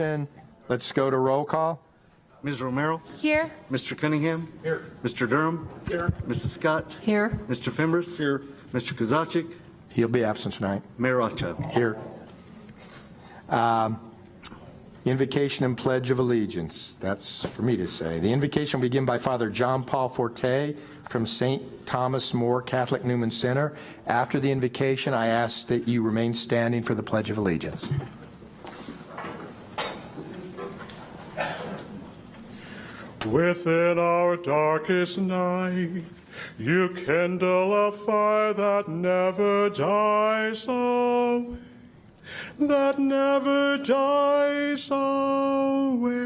session. Let's go to roll call. Ms. Romero? Here. Mr. Cunningham? Here. Mr. Durham? Here. Mrs. Scott? Here. Mr. Fimbres? Here. Mr. Kozaczyk? He'll be absent tonight. Mayor Rothschild? Here. Invocation and Pledge of Allegiance. That's for me to say. The invocation will begin by Father John Paul Forte from St. Thomas More Catholic Newman Center. After the invocation, I ask that you remain standing for the Pledge of Allegiance. Within our darkest night, you kindle a fire that never dies away, that never dies away.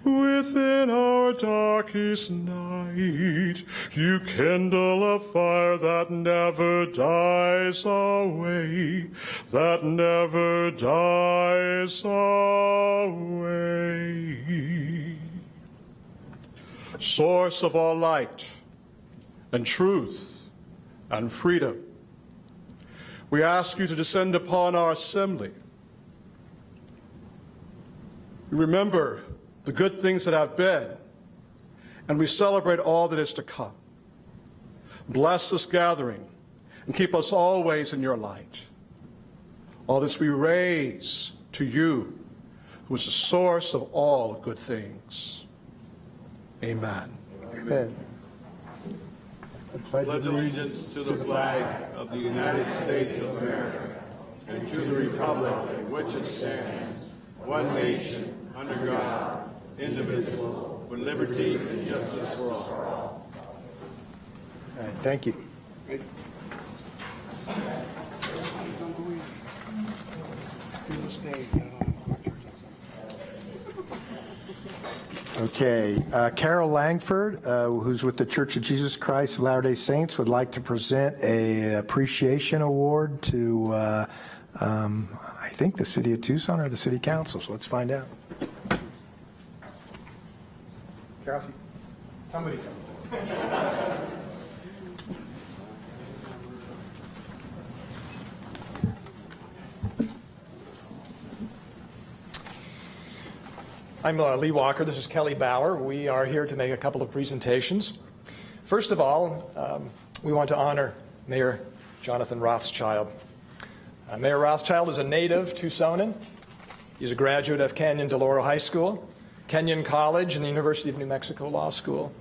Within our darkest night, you kindle a fire that never dies away, that never dies away. Source of all light and truth and freedom, We ask you to descend upon our assembly. We remember the good things that have been, and we celebrate all that is to come. Bless this gathering and keep us always in your light. All this we raise to you, who is the source of all good things. Amen. Amen. Pledge allegiance to the flag of the United States of America and to the republic in which it stands, one nation, under God, indivisible, with liberty and justice for all. All right, thank you. Okay, Carol Langford, who's with the Church of Jesus Christ of Latter-day Saints, would like to present an appreciation award to, I think, the City of Tucson or the City Council, so let's find out. Carol, somebody come. I'm Lee Walker. This is Kelly Bauer. We are here to make a couple of presentations. First of all, we want to honor Mayor Jonathan Rothschild. Mayor Rothschild is a native Tucsonan. He's a graduate of Canyon de Oro High School, Kenyon College, and the University of New Mexico Law School.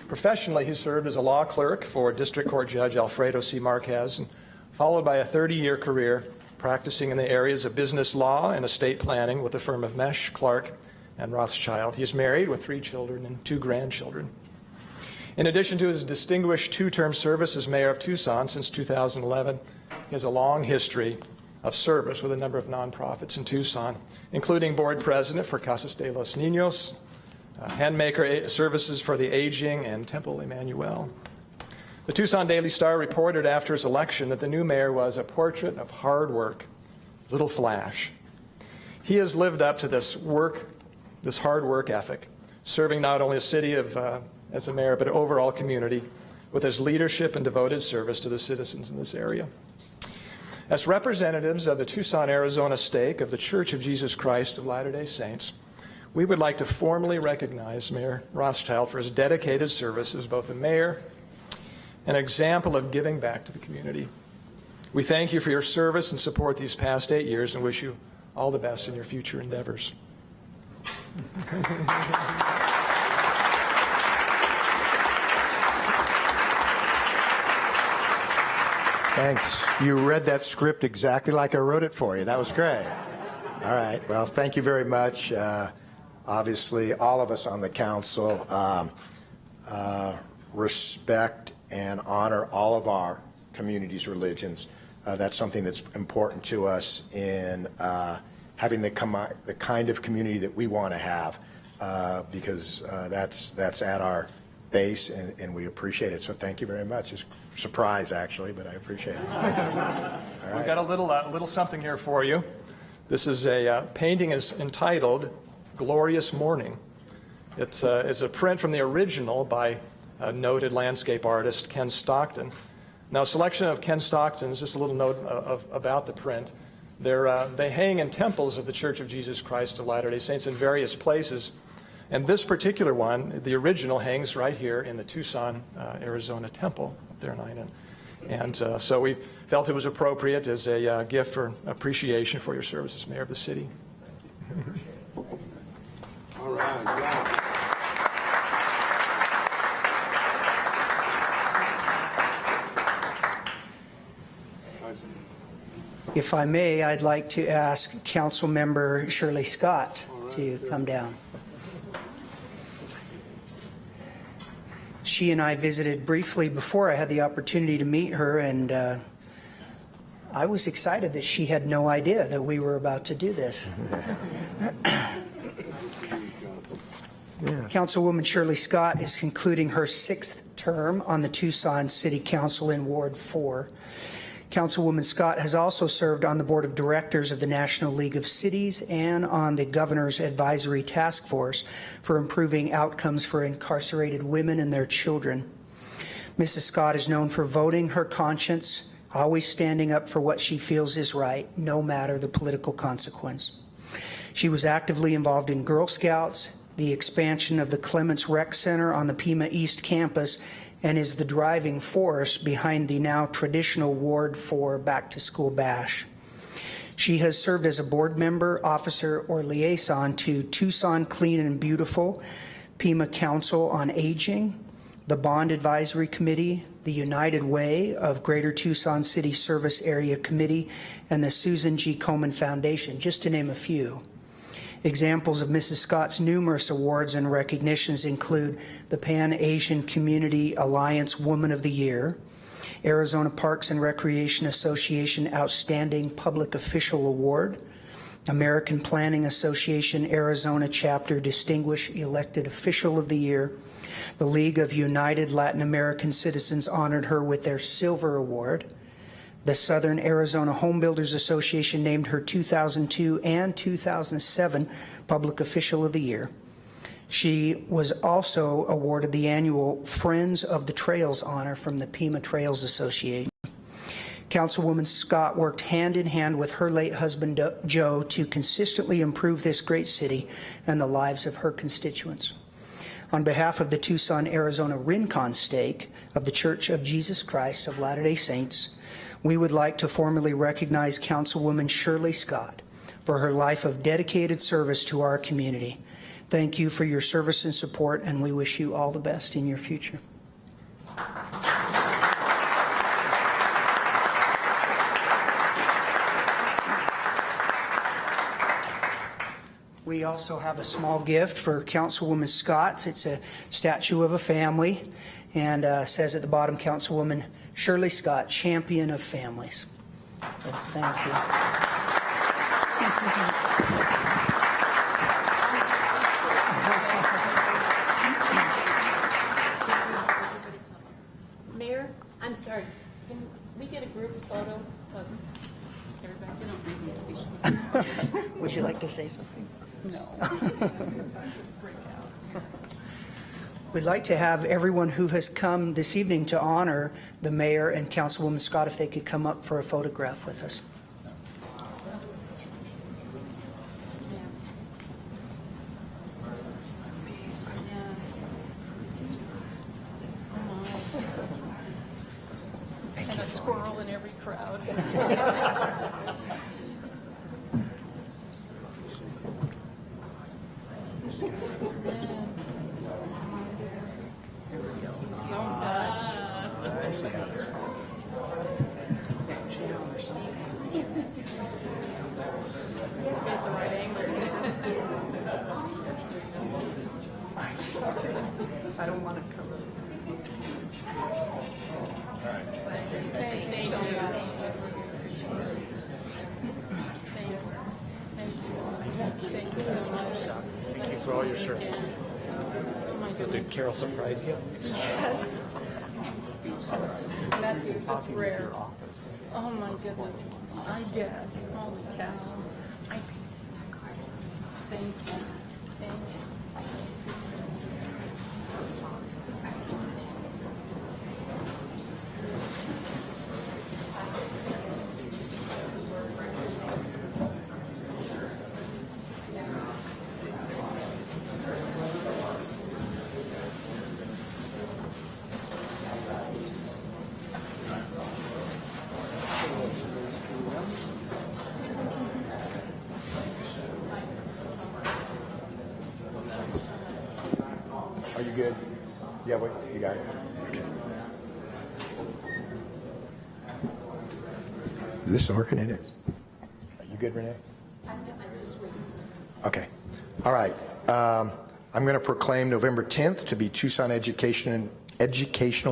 Professionally, he served as a law clerk for District Court Judge Alfredo C. Marquez, and followed by a 30-year career practicing in the areas of business law and estate planning with the firm of Mesh, Clark, and Rothschild. He is married with 3 children and 2 grandchildren. In addition to his distinguished 2-term service as mayor of Tucson since 2011, he has a long history of service with a number of nonprofits in Tucson, including board president for Casas de los Niños, Handmaker Services for the Aging, and Temple Emmanuel. The Tucson Daily Star reported after his election that the new mayor was a portrait of hard work, little flash. He has lived up to this hard work ethic, serving not only the city as a mayor, but an overall community with his leadership and devoted service to the citizens in this area. As representatives of the Tucson, Arizona stake of the Church of Jesus Christ of Latter-day Saints, we would like to formally recognize Mayor Rothschild for his dedicated service as both a mayor and an example of giving back to the community. We thank you for your service and support these past 8 years and wish you all the best in your future endeavors. Thanks. You read that script exactly like I wrote it for you. That was great. All right. Well, thank you very much. Obviously, all of us on the council respect and honor all of our community's religions. That's something that's important to us in having the kind of community that we want to have, because that's at our base, and we appreciate it. So thank you very much. It's a surprise, actually, but I appreciate it. All right. We've got a little something here for you. This is a painting is entitled "Glorious Morning." It's a print from the original by a noted landscape artist, Ken Stockton. Now, a selection of Ken Stockton's, just a little note about the print. They hang in temples of the Church of Jesus Christ of Latter-day Saints in various places. And this particular one, the original, hangs right here in the Tucson, Arizona temple up there in Inan. And so we felt it was appropriate as a gift for appreciation for your service as mayor of the city. All right. Wow. If I may, I'd like to ask Council Member Shirley Scott to come down. She and I visited briefly before I had the opportunity to meet her, and I was excited that she had no idea that we were about to do this. Councilwoman Shirley Scott is concluding her 6th term on the Tucson City Council in Ward 4. Councilwoman Scott has also served on the Board of Directors of the National League of Cities and on the Governor's Advisory Task Force for improving outcomes for incarcerated women and their children. Mrs. Scott is known for voting her conscience, always standing up for what she feels is right, no matter the political consequence. She was actively involved in Girl Scouts, the expansion of the Clements Rec Center on the Pima East campus, and is the driving force behind the now traditional Ward 4 Back to School Bash. She has served as a board member, officer, or liaison to Tucson Clean and Beautiful, Pima Council on Aging, the Bond Advisory Committee, the United Way of Greater Tucson City Service Area Committee, and the Susan G. Komen Foundation, just to name a few. Examples of Mrs. Scott's numerous awards and recognitions include the Pan-Asian Community Alliance Woman of the Year, Arizona Parks and Recreation Association Outstanding Public Official Award, American Planning Association Arizona Chapter Distinguished Elected Official of the Year. The League of United Latin American Citizens honored her with their Silver Award. The Southern Arizona Home Builders Association named her 2002 and 2007 Public Official of the Year. She was also awarded the annual Friends of the Trails honor from the Pima Trails Association. Councilwoman Scott worked hand in hand with her late husband, Joe, to consistently improve this great city and the lives of her constituents. On behalf of the Tucson, Arizona Rincon Stake of the Church of Jesus Christ of Latter-day Saints, we would like to formally recognize Councilwoman Shirley Scott for her life of dedicated service to our community. Thank you for your service and support, and we wish you all the best in your future. We also have a small gift for Councilwoman Scott. It's a statue of a family, and says at the bottom, Councilwoman Shirley Scott, Champion of Families. So, thank you. Mayor, I'm sorry. Can we get a group photo of everybody? You don't make me speechless. Would you like to say something? No. We'd like to have everyone who has come this evening to honor the mayor and Councilwoman Scott, if they could come up for a photograph with us. And a squirrel in every crowd. So much. Get the right angle. I don't want to cover. Thank you so much. Thank you so much. Thank you for all your service. Oh my So did goodness. Carol surprise you? Yes. I'm speechless. That's rare. Oh my goodness. I guess. Holy cows. I painted that card. Thank you. Thank you. Are you good? Yeah, wait, you got it. Okay. Is this working? It is. Are you good, Renee? Okay. All right. I'm going to proclaim November 10th to be Tucson Educational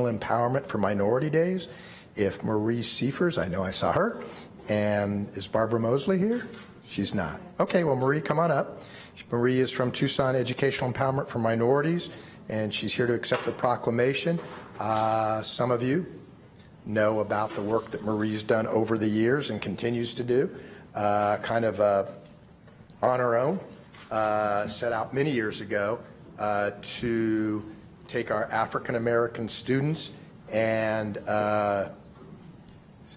Empowerment for Minority Days. If Marie Seifers, I know I saw her, and is Barbara Mosley here? She's not. Okay, well, Marie, come on up. Marie is from Tucson Educational Empowerment for Minorities, and she's here to accept the proclamation. Some of you know about the work that Marie's done over the years and continues to do, kind of on her own, set out many years ago to take our African American students and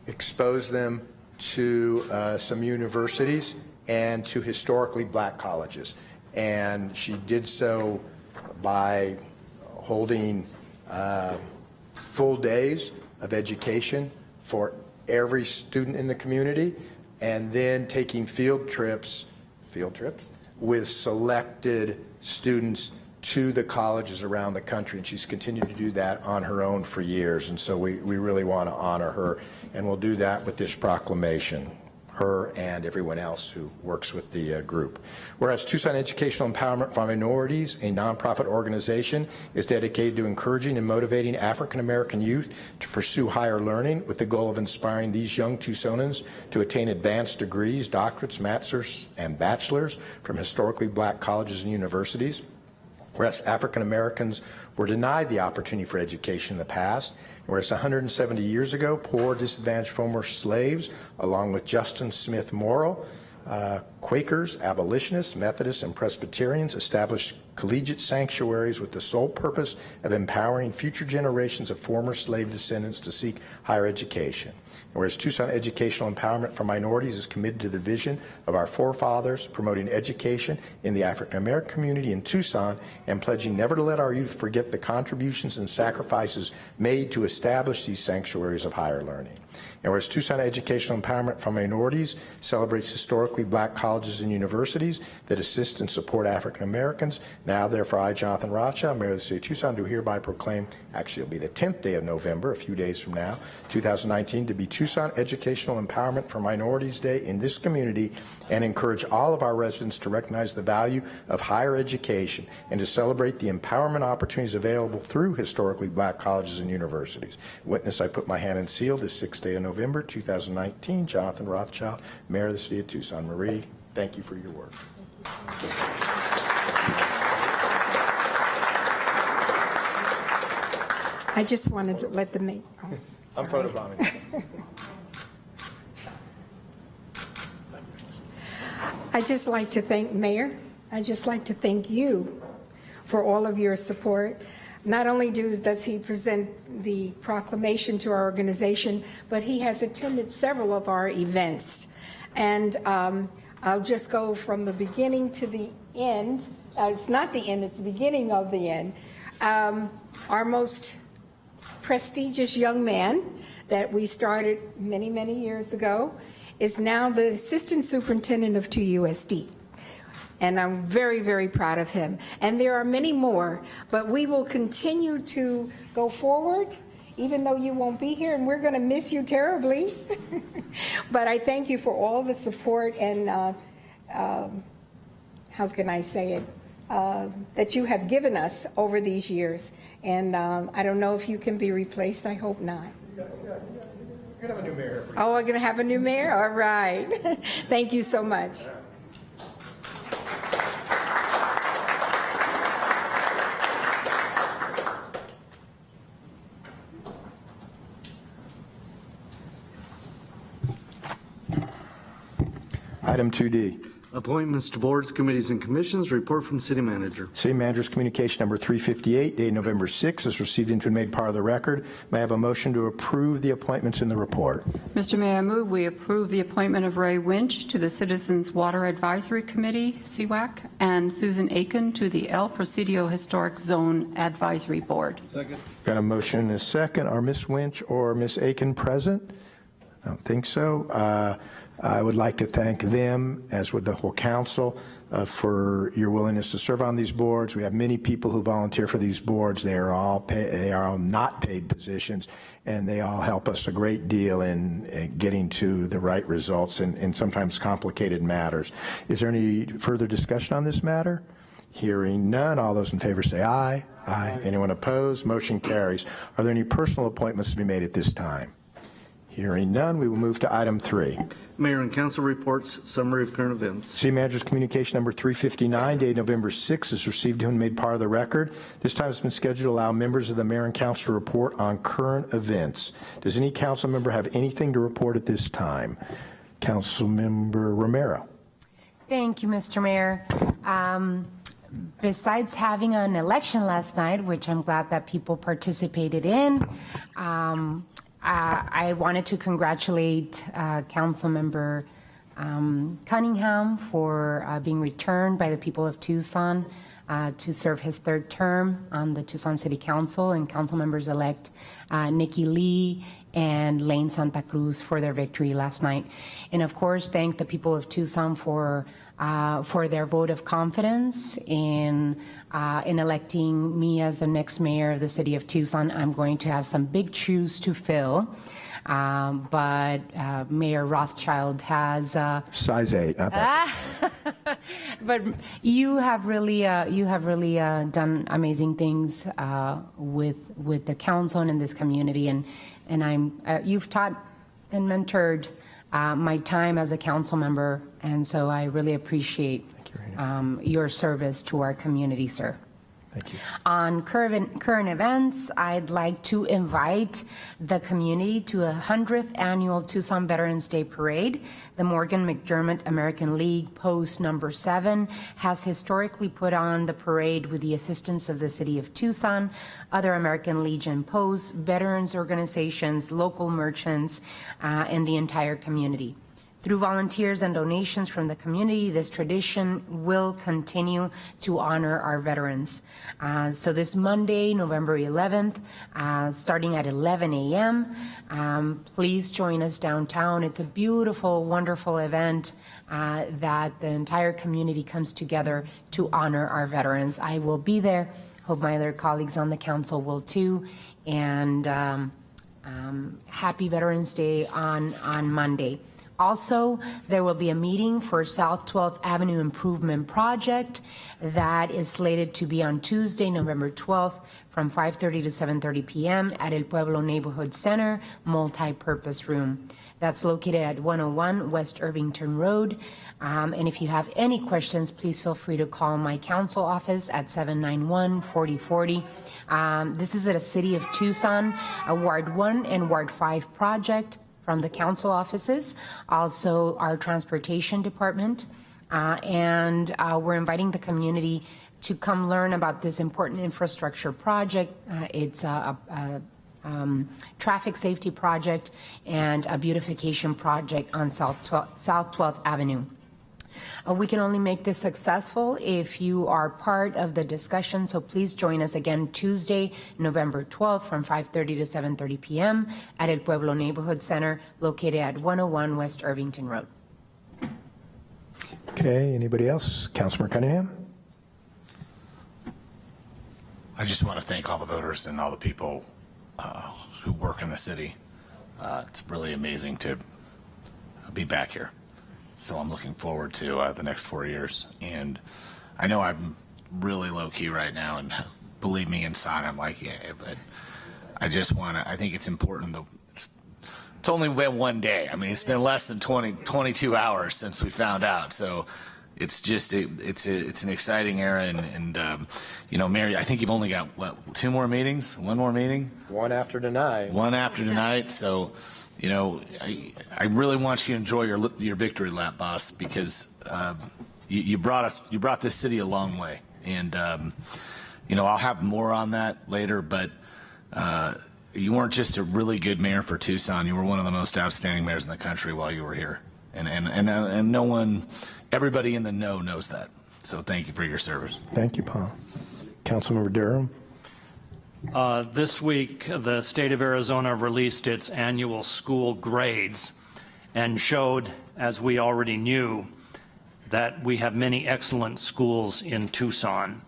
expose them to some universities and to historically black colleges. And she did so by holding full days of education for every student in the community, and then taking field trips with selected students to the colleges around the country. And she's continued to do that on her own for years. And so we really want to honor her, and we'll do that with this proclamation, her and everyone else who works with the group. Whereas Tucson Educational Empowerment for Minorities, a nonprofit organization, is dedicated to encouraging and motivating African American youth to pursue higher learning with the goal of inspiring these young Tucsonans to attain advanced degrees, doctorates, masters, and bachelors from historically black colleges and universities. Whereas African Americans were denied the opportunity for education in the past, whereas 170 years ago, poor, disadvantaged former slaves, along with Justin Smith Morrill, Quakers, abolitionists, Methodists, and Presbyterians, established collegiate sanctuaries with the sole purpose of empowering future generations of former slave descendants to seek higher education. Whereas Tucson Educational Empowerment for Minorities is committed to the vision of our forefathers, promoting education in the African American community in Tucson, and pledging never to let our youth forget the contributions and sacrifices made to establish these sanctuaries of higher learning. And whereas Tucson Educational Empowerment for Minorities celebrates historically black colleges and universities that assist and support African Americans, now therefore I, Jonathan Rothschild, Mayor of the City of Tucson, do hereby proclaim, actually it'll be the 10th day of November, a few days from now, 2019, to be Tucson Educational Empowerment for Minorities Day in this community, and encourage all of our residents to recognize the value of higher education and to celebrate the empowerment opportunities available through historically black colleges and universities. Witness, I put my hand and seal this 6th day of November 2019. Jonathan Rothschild, Mayor of the City of Tucson. Marie, thank you for your work. I just wanted to let them make. Oh, I'm photobombing. I just like to thank Mayor. I just like to thank you for all of your support. Not only does he present the proclamation to our organization, but he has attended several of our events. And I'll just go from the beginning to the end. It's not the end, it's the beginning of the end. Our most prestigious young man that we started many, many years ago is now the Assistant Superintendent of TUSD. And I'm very, very proud of him. And there are many more, but we will continue to go forward, even though you won't be here, and we're going to miss you terribly. But I thank you for all the support and, how can I say it, that you have given us over these years. And I don't know if you can be replaced. I hope not. You're going to have a new mayor. Oh, we're going to have a new mayor? All right. Thank you so much. Item 2D. Appointments to boards, committees, and commissions. Report from City Manager. City Manager's communication number 358, dated November 6, is received into and made part of the record. May I have a motion to approve the appointments in the report? Mr. Mayor, I move we approve the appointment of Ray Winch to the Citizens Water Advisory Committee, CWAC, and Susan Aiken to the El Presidio Historic Zone Advisory Board. Second. Got a motion and a second. Are Ms. Winch or Ms. Aiken present? I don't think so. I would like to thank them, as would the whole council, for your willingness to serve on these boards. We have many people who volunteer for these boards. They are all not paid positions, and they all help us a great deal in getting to the right results in sometimes complicated matters. Is there any further discussion on this matter? Hearing none, all those in favor say aye. Aye. Anyone opposed? Motion carries. Are there any personal appointments to be made at this time? Hearing none, we will move to item 3. Mayor and council reports, summary of current events. City Manager's communication number 359, dated November 6, is received and made part of the record. This time it's been scheduled to allow members of the mayor and council to report on current events. Does any council member have anything to report at this time? Councilmember Romero. Thank you, Mr. Mayor. Besides having an election last night, which I'm glad that people participated in, I wanted to congratulate Councilmember Cunningham for being returned by the people of Tucson to serve his third term on the Tucson City Council, and council members-elect Nikki Lee and Lane Santa Cruz for their victory last night. And of course, thank the people of Tucson for their vote of confidence in electing me as the next mayor of the city of Tucson. I'm going to have some big shoes to fill, but Mayor Rothschild has Size 8, not that. but you have really done amazing things with the council and in this community, and you've taught and mentored my time as a council member, and so I really appreciate your service to our community, sir. Thank you. On current events, I'd like to invite the community to a 100th annual Tucson Veterans Day Parade. The Morgan McDermott American League Post number 7 has historically put on the parade with the assistance of the city of Tucson, other American Legion posts, veterans organizations, local merchants, and the entire community. Through volunteers and donations from the community, this tradition will continue to honor our veterans. So this Monday, November 11th, starting at 11 a.m., please join us downtown. It's a beautiful, wonderful event that the entire community comes together to honor our veterans. I will be there. Hope my other colleagues on the council will too. And happy Veterans Day on Monday. Also, there will be a meeting for South 12th Avenue Improvement Project that is slated to be on Tuesday, November 12th from 5:30 to 7:30 p.m. at El Pueblo Neighborhood Center multi-purpose room. That's located at 101 West Irvington Road. And if you have any questions, please feel free to call my council office at 791-4040. This is at a City of Tucson, a Ward 1 and Ward 5 project from the council offices, also our transportation department, and we're inviting the community to come learn about this important infrastructure project. It's a traffic safety project and a beautification project on South 12th Avenue. We can only make this successful if you are part of the discussion, so please join us again Tuesday, November 12th from 5:30 to 7:30 p.m. at El Pueblo Neighborhood Center located at 101 West Irvington Road. Okay, anybody else? Councilmember Cunningham? I just want to thank all the voters and all the people who work in the city. It's really amazing to be back here. So I'm looking forward to the next 4 years. And I know I'm really low key right now, and believe me, inside I'm like, yeah, but I just want to, I think it's important. It's only been one day. I mean, it's been less than 22 hours since we found out. So it's just, it's an exciting era. And you know, Mary, I think you've only got, what, 2 more meetings? 1 more meeting? One after tonight. One after tonight. So, you know, I really want you to enjoy your victory lap, boss, because you brought this city a long way, and you know, I'll have more on that later. But you weren't just a really good mayor for Tucson; you were one of the most outstanding mayors in the country while you were here, and no one, everybody in the know knows that. So thank you for your service. Thank you, Paul. Councilmember Durham. This week, the state of Arizona released its annual school grades and showed, as we already knew, that we have many excellent schools in Tucson.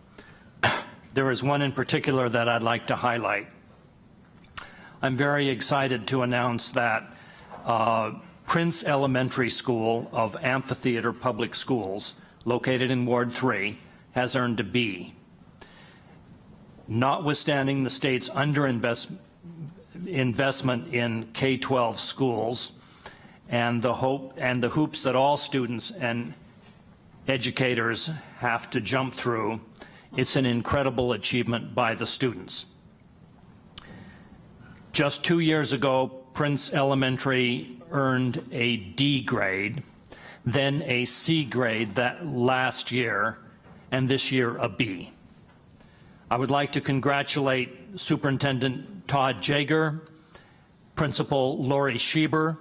There is one in particular that I'd like to highlight. I'm very excited to announce that Prince Elementary School of Amphitheater Public Schools, located in Ward 3, has earned a B. Notwithstanding the state's investment in K-12 schools and the hoops that all students and educators have to jump through, it's an incredible achievement by the students. Just 2 years ago, Prince Elementary earned a D grade, then a C grade that last year, and this year a B. I would like to congratulate Superintendent Todd Jager, Principal Lori Schieber,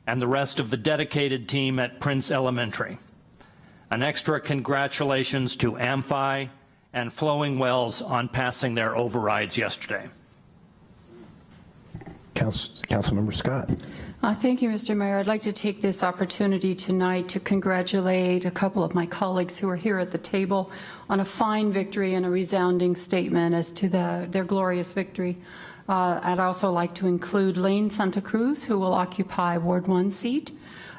and the rest of the dedicated team at Prince Elementary. An extra congratulations to Amphi and Flowing Wells on passing their overrides yesterday. Councilmember Scott. Thank you, Mr. Mayor. I'd like to take this opportunity tonight to congratulate a couple of my colleagues who are here at the table on a fine victory and a resounding statement as to their glorious victory. I'd also like to include Lane Santa Cruz, who will occupy Ward 1 seat,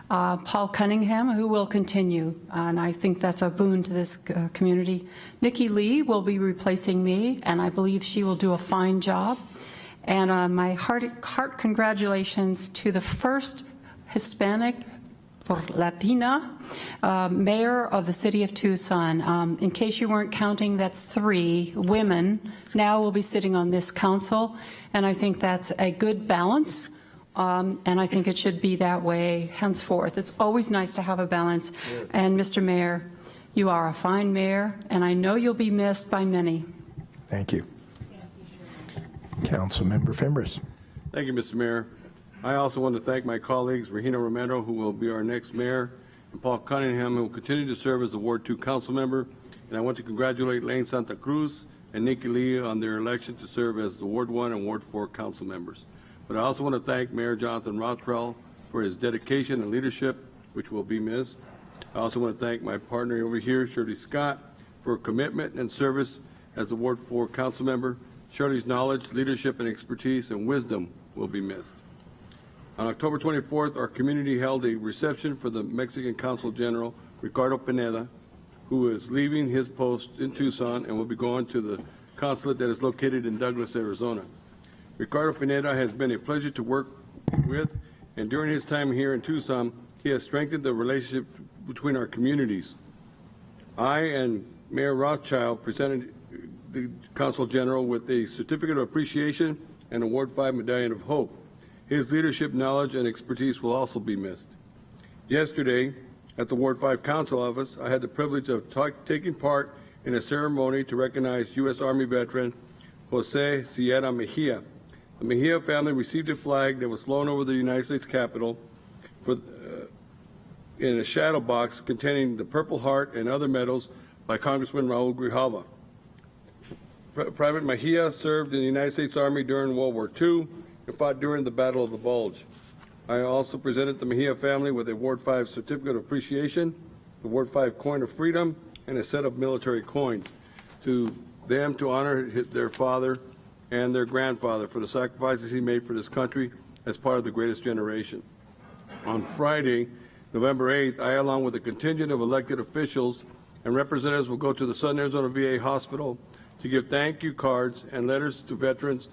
Paul Cunningham, who will continue, and I think that's a boon to this community. Nikki Lee will be replacing me, and I believe she will do a fine job. And my heart congratulations to the first Hispanic or Latina mayor of the city of Tucson. In case you weren't counting, that's 3 women now will be sitting on this council, and I think that's a good balance. And I think it should be that way henceforth. It's always nice to have a balance. Yes. And Mr. Mayor, you are a fine mayor, and I know you'll be missed by many. Thank you. Councilmember Fimbres. Thank you, Mr. Mayor. I also want to thank my colleagues, Regina Romero, who will be our next mayor, and Paul Cunningham, who will continue to serve as the Ward 2 council member. And I want to congratulate Lane Santa Cruz and Nikki Lee on their election to serve as the Ward 1 and Ward 4 council members. But I also want to thank Mayor Jonathan Rothwell for his dedication and leadership, which will be missed. I also want to thank my partner over here, Shirley Scott, for her commitment and service as the Ward 4 council member. Shirley's knowledge, leadership, and expertise and wisdom will be missed. On October 24th, our community held a reception for the Mexican Consul General, Ricardo Pineda, who is leaving his post in Tucson and will be going to the consulate that is located in Douglas, Arizona. Ricardo Pineda has been a pleasure to work with, and during his time here in Tucson, he has strengthened the relationship between our communities. I and Mayor Rothschild presented the Consul General with a certificate of appreciation and a Ward 5 Medallion of Hope. His leadership, knowledge, and expertise will also be missed. Yesterday, at the Ward 5 Council office, I had the privilege of taking part in a ceremony to recognize U.S. Army veteran Jose Sierra Mejia. The Mejia family received a flag that was flown over the United States Capitol in a shadow box containing the Purple Heart and other medals by Congressman Raul Grijalva. Private Mejia served in the United States Army during World War II and fought during the Battle of the Bulge. I also presented the Mejia family with a Ward 5 Certificate of Appreciation, the Ward 5 Coin of Freedom, and a set of military coins to them to honor their father and their grandfather for the sacrifices he made for this country as part of the greatest generation. On Friday, November 8th, I, along with a contingent of elected officials and representatives, will go to the Southern Arizona VA Hospital to give thank you cards and letters to veterans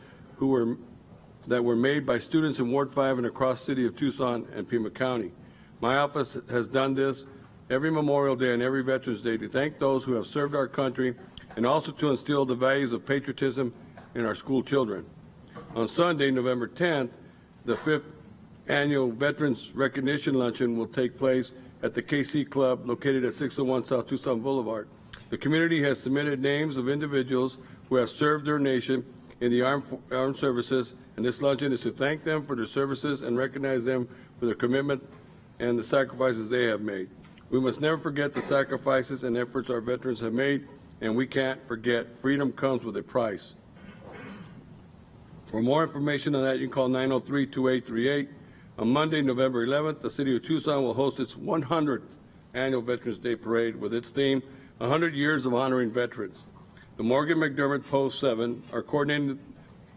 that were made by students in Ward 5 and across the city of Tucson and Pima County. My office has done this every Memorial Day and every Veterans Day to thank those who have served our country and also to instill the values of patriotism in our school children. On Sunday, November 10th, the 5th annual Veterans Recognition Luncheon will take place at the KC Club located at 601 South Tucson Boulevard. The community has submitted names of individuals who have served their nation in the armed services, and this luncheon is to thank them for their services and recognize them for their commitment and the sacrifices they have made. We must never forget the sacrifices and efforts our veterans have made, and we can't forget freedom comes with a price. For more information on that, you can call 903-2838. On Monday, November 11th, the city of Tucson will host its 100th annual Veterans Day Parade with its theme, 100 Years of Honoring Veterans. The Morgan McDermott Post 7 are coordinating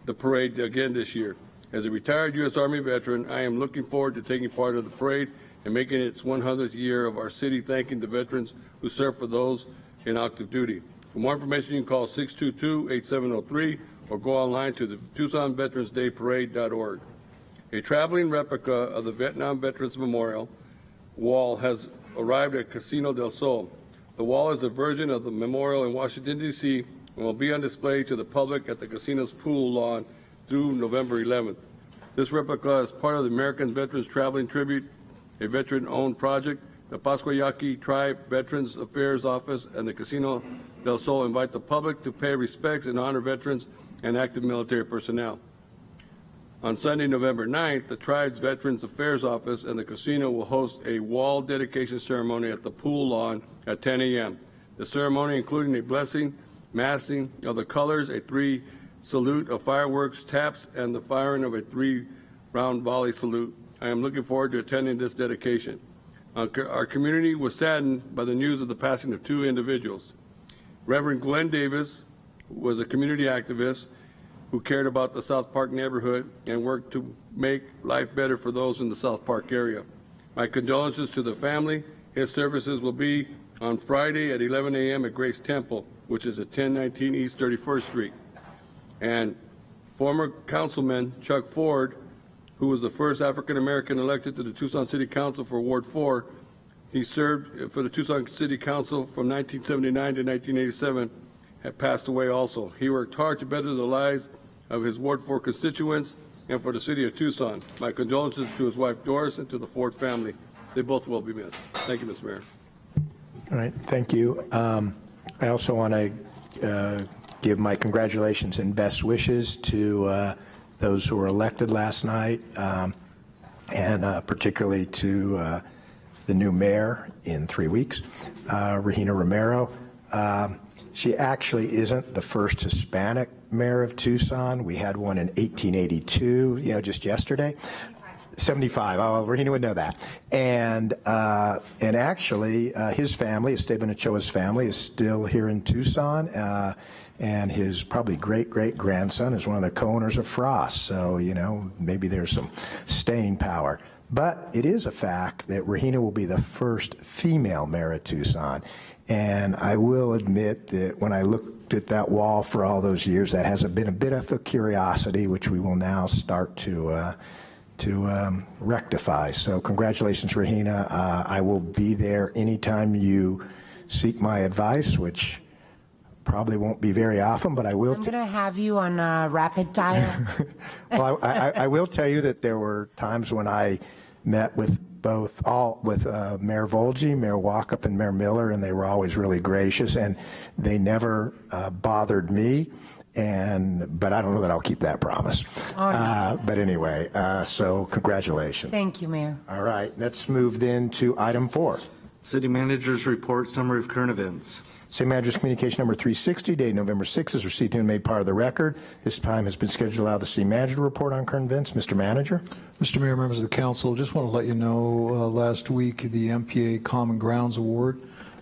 the parade again this year. As a retired U.S. Army veteran, I am looking forward to taking part of the parade and making its 100th year of our city, thanking the veterans who serve for those in active duty. For more information, you can call 622-8703 or go online to the TucsonVeteransDayParade.org. A traveling replica of the Vietnam Veterans Memorial wall has arrived at Casino del Sol. The wall is a version of the memorial in Washington, D.C., and will be on display to the public at the casino's pool lawn through November 11th. This replica is part of the American Veterans Traveling Tribute, a veteran-owned project. The Pascuayaqui Tribe Veterans Affairs Office and the Casino del Sol invite the public to pay respects and honor veterans and active military personnel. On Sunday, November 9th, the Tribe's Veterans Affairs Office and the casino will host a wall dedication ceremony at the pool lawn at 10 a.m. The ceremony, including a blessing, massing of the colors, a 3 salute of fireworks, taps, and the firing of a 3-round volley salute. I am looking forward to attending this dedication. Our community was saddened by the news of the passing of 2 individuals. Reverend Glenn Davis was a community activist who cared about the South Park neighborhood and worked to make life better for those in the South Park area. My condolences to the family. His services will be on Friday at 11 a.m. at Grace Temple, which is at 1019 East 31st Street. And former Councilman Chuck Ford, who was the first African-American elected to the Tucson City Council for Ward 4, he served for the Tucson City Council from 1979 to 1987, had passed away also. He worked hard to better the lives of his Ward 4 constituents and for the city of Tucson. My condolences to his wife Doris and to the Ford family. They both will be missed. Thank you, Mr. Mayor. All right, thank you. I also want to give my congratulations and best wishes to those who were elected last night, and particularly to the new mayor in 3 weeks, Regina Romero. She actually isn't the first Hispanic mayor of Tucson. We had one in 1882, just yesterday. 75. Oh, Regina would know that. And actually, his family, Esteban Ochoa's family, is still here in Tucson. And his probably great-great-grandson is one of the co-owners of Frost. So, maybe there's some staying power. But it is a fact that Regina will be the first female mayor of Tucson. And I will admit that when I looked at that wall for all those years, that has been a bit of a curiosity, which we will now start to rectify. So congratulations, Regina. I will be there anytime you seek my advice, which probably won't be very often, but I will. I'm going to have you on rapid dial. Well, I will tell you that there were times when I met with Mayor Volge, Mayor Walkup, and Mayor Miller, and they were always really gracious, and they never bothered me. But I don't know that I'll keep that promise. Oh, no. But anyway, so congratulations. Thank you, Mayor. All right, let's move then to item 4. City Manager's Report, Summary of Current Events. City Manager's Communication number 360, dated November 6th, is received and made part of the record. This time has been scheduled to allow the City Manager to report on current events. Mr. Manager. Mr. Mayor, members of the council, just want to let you know last week the MPA Common Grounds Award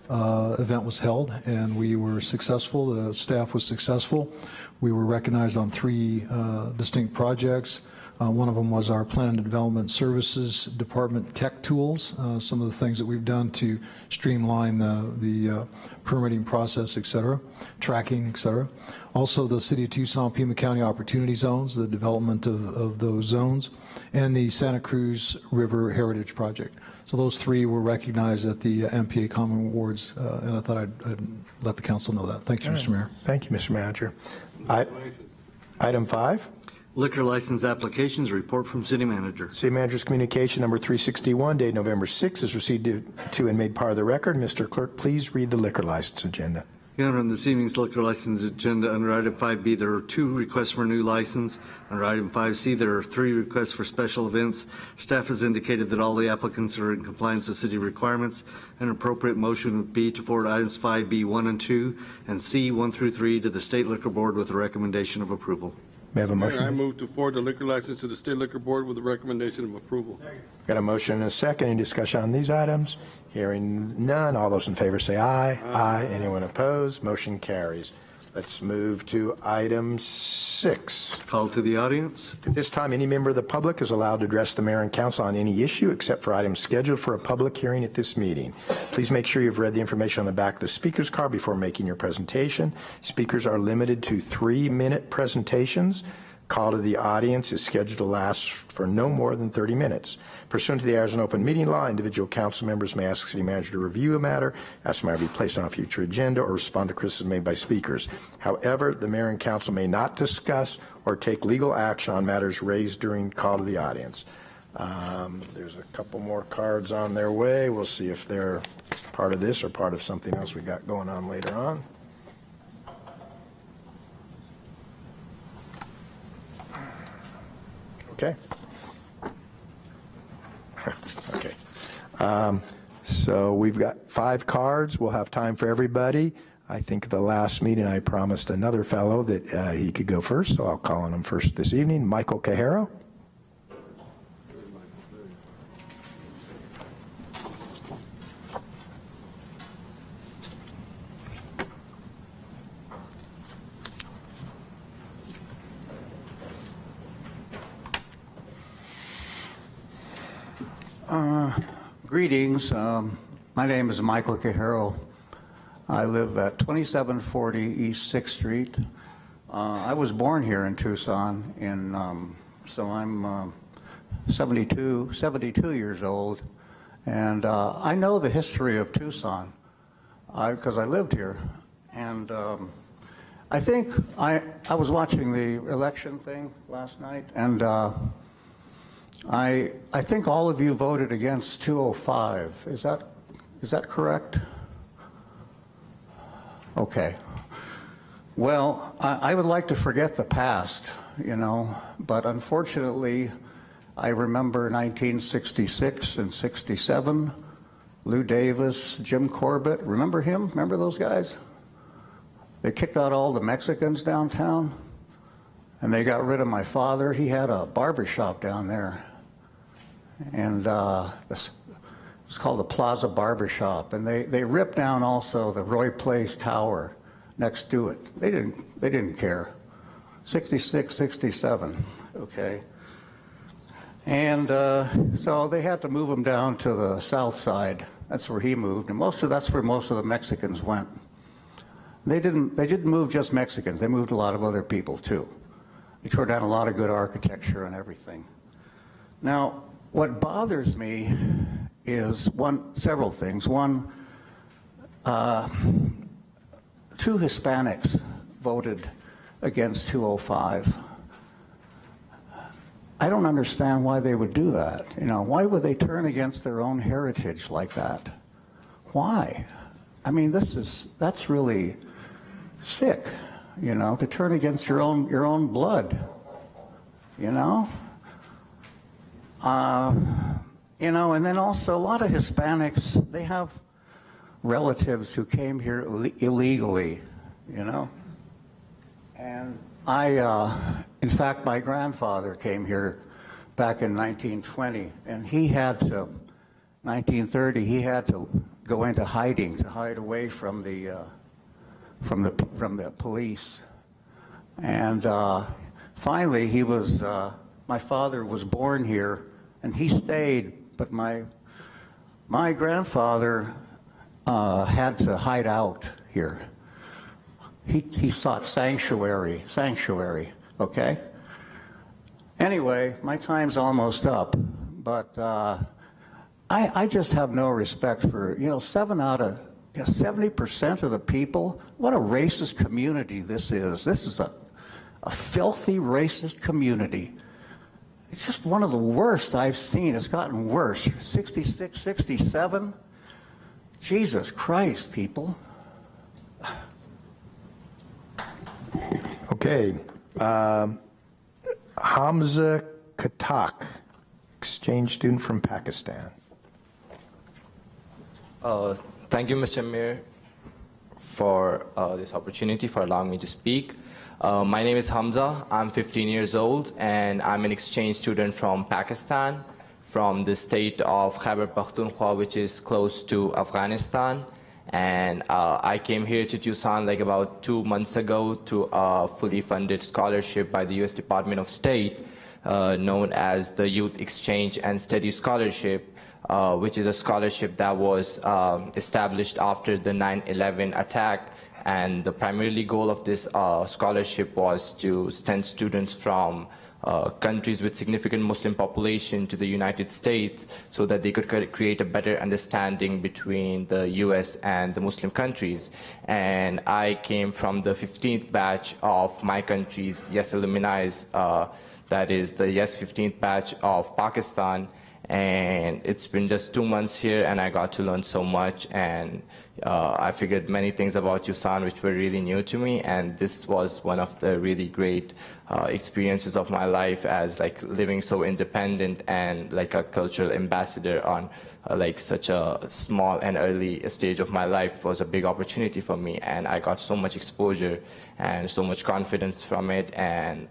event was held, and we were successful. The staff was successful. We were recognized on 3 distinct projects. One of them was our Plan and Development Services Department tech tools, some of the things that we've done to streamline the permitting process, et cetera, tracking, et cetera. Also, the City of Tucson, Pima County Opportunity Zones, the development of those zones, and the Santa Cruz River Heritage Project. So those 3 were recognized at the MPA Common Awards, and I thought I'd let the council know that. Thank you, Mr. Mayor. Thank you, Mr. Manager. Item 5. Liquor License Applications, Report from City Manager. City Manager's Communication number 361, dated November 6th, is received to and made part of the record. Mr. Clerk, please read the liquor license agenda. Your Honor, on this evening's liquor license agenda, under item 5B, there are 2 requests for a new license. Under item 5C, there are 3 requests for special events. Staff has indicated that all the applicants are in compliance with city requirements. An appropriate motion would be to forward items 5B 1 and 2 and C 1 through 3 to the State Liquor Board with a recommendation of approval. May I have a motion? I move to forward the liquor license to the State Liquor Board with a recommendation of approval. Got a motion and a second. Any discussion on these items? Hearing none. All those in favor say aye. Aye. Anyone opposed? Motion carries. Let's move to item 6. Call to the audience. At this time, any member of the public is allowed to address the mayor and council on any issue except for items scheduled for a public hearing at this meeting. Please make sure you've read the information on the back of the speaker's card before making your presentation. Speakers are limited to 3-minute presentations. Call to the audience is scheduled to last for no more than 30 minutes. Pursuant to the Arizona Open Meeting Law, individual council members may ask the city manager to review a matter, ask the matter to be placed on a future agenda, or respond to criticism made by speakers. However, the mayor and council may not discuss or take legal action on matters raised during call to the audience. There's a couple more cards on their way. We'll see if they're part of this or part of something else we got going on later on. Okay. Okay. So we've got 5 cards. We'll have time for everybody. I think at the last meeting I promised another fellow that he could go first, so I'll call on him first this evening. Michael Cajero. Greetings. My name is Michael Cajero. I live at 2740 East 6th Street. I was born here in Tucson, so I'm 72 years old, and I know the history of Tucson because I lived here. And I think I was watching the election thing last night, and I think all of you voted against 205. Is that correct? Okay. Well, I would like to forget the past, but unfortunately, I remember 1966 and 67, Lou Davis, Jim Corbett. Remember him? Remember those guys? They kicked out all the Mexicans downtown, and they got rid of my father. He had a barber shop down there. And it's called the Plaza Barber Shop, and they ripped down also the Roy Place Tower next to it. They didn't care. 66, 67, okay. And so they had to move him down to the south side. That's where he moved, and that's where most of the Mexicans went. They didn't move just Mexicans. They moved a lot of other people too. They tore down a lot of good architecture and everything. Now, what bothers me is several things. One, 2 Hispanics voted against 205. I don't understand why they would do that. Why would they turn against their own heritage like that? Why? I mean, that's really sick, to turn against your own blood, and then also a lot of Hispanics, they have relatives who came here illegally, And in fact, my grandfather came here back in 1920, and 1930, he had to go into hiding to hide away from the police. And finally, my father was born here, and he stayed, but my grandfather had to hide out here. He sought sanctuary, okay? Anyway, my time's almost up, but I just have no respect for, 70% of the people. What a racist community this is. This is a filthy, racist community. It's just one of the worst I've seen. It's gotten worse. 66, 67. Jesus Christ, people. Okay. Hamza Khatak, exchange student from Pakistan. Thank you, Mr. Mayor, for this opportunity, for allowing me to speak. My name is Hamza. I'm 15 years old, and I'm an exchange student from Pakistan, from the state of Khyber Pakhtunkhwa, which is close to Afghanistan. And I came here to Tucson like about 2 months ago through a fully funded scholarship by the U.S. Department of State, known as the Youth Exchange and Study Scholarship, which is a scholarship that was established after the 9/11 attack. And the primary goal of this scholarship was to send students from countries with significant Muslim population to the United States so that they could create a better understanding between the US and the Muslim countries. And I came from the 15th batch of my country's Yes alumni, that is the Yes 15th batch of Pakistan. And it's been just 2 months here, and I got to learn so much, and I figured many things about Tucson which were really new to me, and this was one of the really great experiences of my life, as like living so independent and like a cultural ambassador on like such a small and early stage of my life was a big opportunity for me, and I got so much exposure and so much confidence from it. And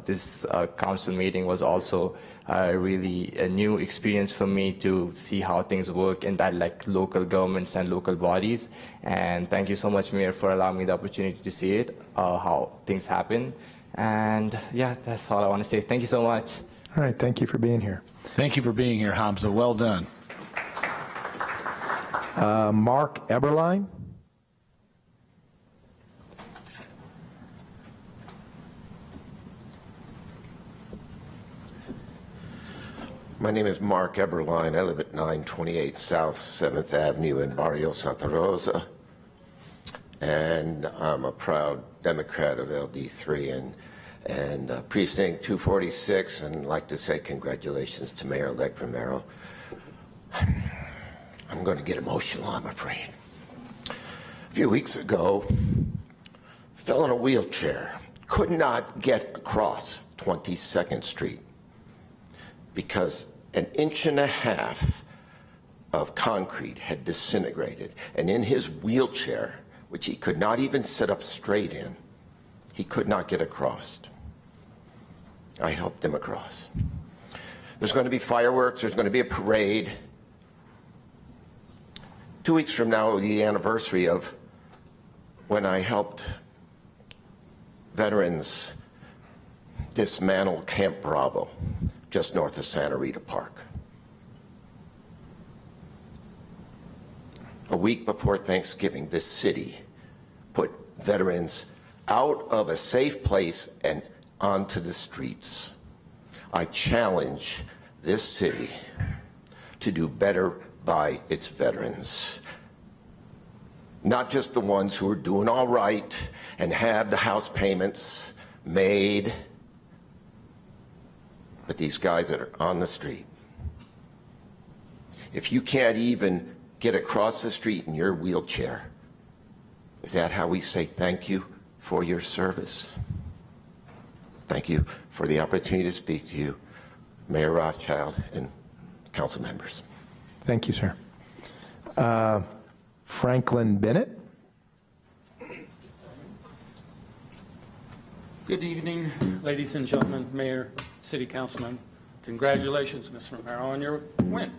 this council meeting was also really a new experience for me to see how things work in that like local governments and local bodies. And thank you so much, Mayor, for allowing me the opportunity to see it, how things happen. And yeah, that's all I want to say. Thank you so much. All right, thank you for being here. Thank you for being here, Hamza. Well done. Mark Eberline. My name is Mark Eberline. I live at 928 South 7th Avenue in Barrio Santa Rosa. And I'm a proud Democrat of LD3 and Precinct 246, and I'd like to say congratulations to Mayor-elect Romero. I'm going to get emotional, I'm afraid. A few weeks ago, fell in a wheelchair, could not get across 22nd Street because an inch and a half of concrete had disintegrated, and in his wheelchair, which he could not even sit up straight in, he could not get across. I helped him across. There's going to be fireworks, there's going to be a parade. 2 weeks from now will be the anniversary of when I helped veterans dismantle Camp Bravo, just north of Santa Rita Park. A week before Thanksgiving, this city put veterans out of a safe place and onto the streets. I challenge this city to do better by its veterans. Not just the ones who are doing all right and have the house payments made, but these guys that are on the street. If you can't even get across the street in your wheelchair, is that how we say thank you for your service? Thank you for the opportunity to speak to you, Mayor Rothschild and council members. Thank you, sir. Franklin Bennett. Good evening, ladies and gentlemen, Mayor, City Councilman. Congratulations, Ms. Romero, on your win.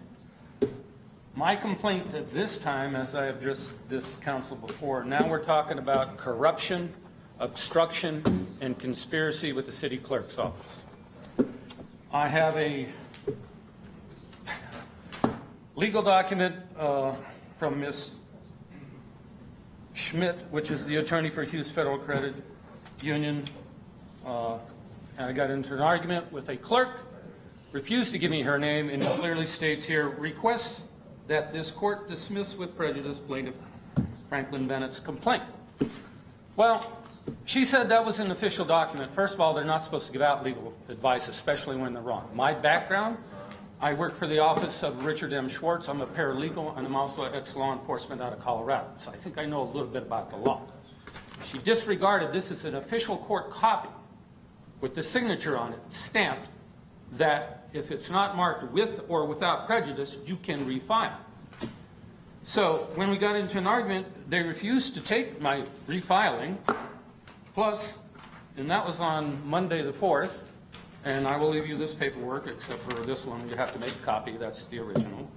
My complaint at this time, as I have addressed this council before, now we're talking about corruption, obstruction, and conspiracy with the city clerk's office. I have a legal document from Ms. Schmidt, which is the attorney for Hughes Federal Credit Union. And I got into an argument with a clerk, refused to give me her name, and it clearly states here, requests that this court dismiss with prejudice plaintiff Franklin Bennett's complaint. Well, she said that was an official document. First of all, they're not supposed to give out legal advice, especially when they're wrong. My background, I work for the office of Richard M. Schwartz. I'm a paralegal, and I'm also an ex-law enforcement out of Colorado. So I think I know a little bit about the law. She disregarded this as an official court copy with the signature on it, stamped, that if it's not marked with or without prejudice, you can refile. So when we got into an argument, they refused to take my refiling, plus, and that was on Monday the 4th, and I will leave you this paperwork, except for this one, you have to make a copy, that's the original,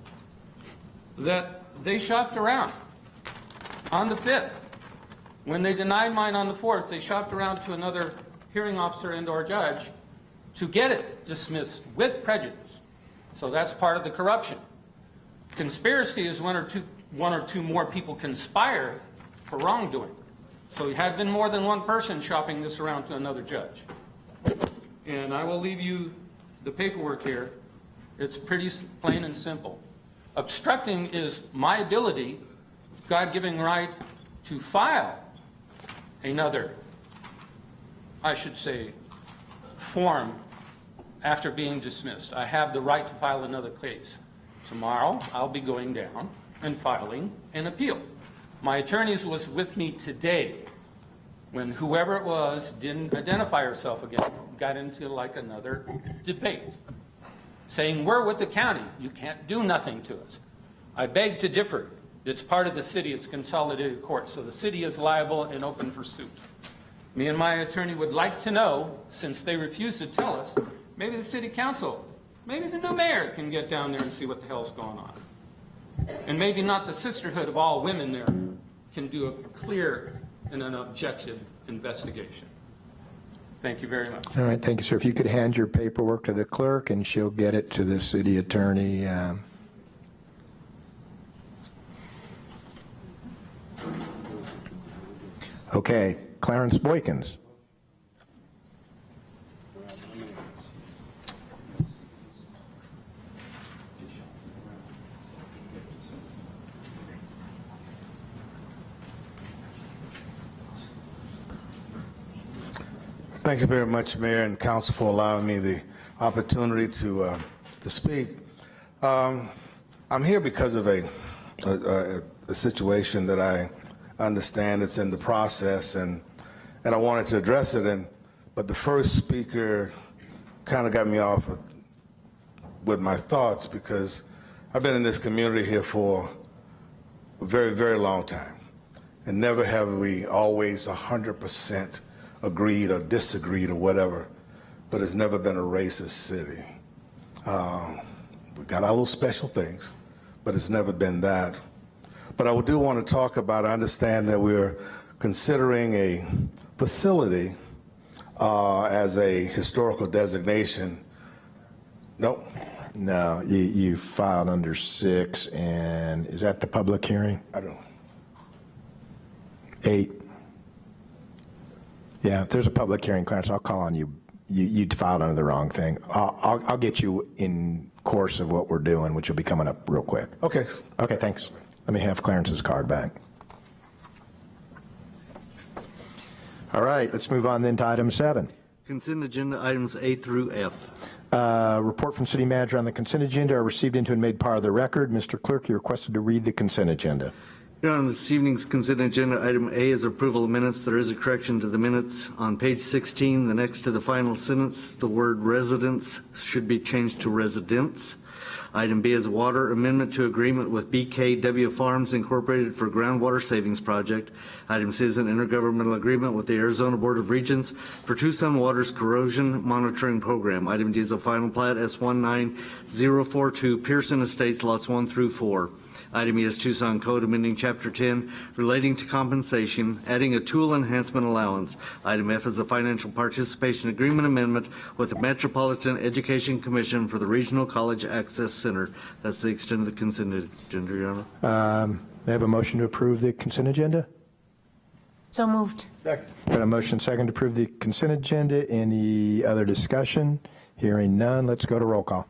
that they shopped around on the 5th. When they denied mine on the 4th, they shopped around to another hearing officer and or judge to get it dismissed with prejudice. So that's part of the corruption. Conspiracy is one or two more people conspire for wrongdoing. So it had been more than one person shopping this around to another judge. And I will leave you the paperwork here. It's pretty plain and simple. Obstructing is my ability, God-given right, to file another, I should say, form after being dismissed. I have the right to file another case. Tomorrow, I'll be going down and filing an appeal. My attorneys was with me today when whoever it was didn't identify herself again, got into like another debate, saying, we're with the county, you can't do nothing to us. I beg to differ. It's part of the city, it's consolidated court, so the city is liable and open for suit. Me and my attorney would like to know, since they refuse to tell us, maybe the city council, maybe the new mayor can get down there and see what the hell's going on. And maybe not the sisterhood of all women there can do a clear and an objective investigation. Thank you very much. All right, thank you, sir. If you could hand your paperwork to the clerk, and she'll get it to the city attorney. Okay, Clarence Boykins. Thank you very much, Mayor and Council, for allowing me the opportunity to speak. I'm here because of a situation that I understand it's in the process, and I wanted to address it. But the first speaker kind of got me off with my thoughts, because I've been in this community here for a very, very long time, and never have we always 100% agreed or disagreed or whatever, but it's never been a racist city. We got our little special things, but it's never been that. But I do want to talk about, I understand that we're considering a facility as a historical designation. Nope. No, you filed under 6, and is that the public hearing? I don't know. 8. Yeah, if there's a public hearing, Clarence, I'll call on you. You filed under the wrong thing. I'll get you in course of what we're doing, which will be coming up real quick. Okay. Okay, thanks. Let me have Clarence's card back. All right, let's move on then to item 7. Consent agenda items A through F. Report from city manager on the consent agenda are received into and made part of the record. Mr. Clerk, you're requested to read the consent agenda. Your Honor, this evening's consent agenda, item A is approval of minutes. There is a correction to the minutes. On page 16, the next to the final sentence, the word residents should be changed to residents. Item B is water amendment to agreement with BKW Farms Incorporated for groundwater savings project. Item C is an intergovernmental agreement with the Arizona Board of Regents for Tucson Water's corrosion monitoring program. Item D is a final plat S19042 Pearson Estates lots 1 through 4. Item E is Tucson Code amending Chapter 10 relating to compensation, adding a tool enhancement allowance. Item F is a financial participation agreement amendment with the Metropolitan Education Commission for the Regional College Access Center. That's the extent of the consent agenda, Your Honor. May I have a motion to approve the consent agenda? So moved. Second. Got a motion second to approve the consent agenda. Any other discussion? Hearing none, let's go to roll call.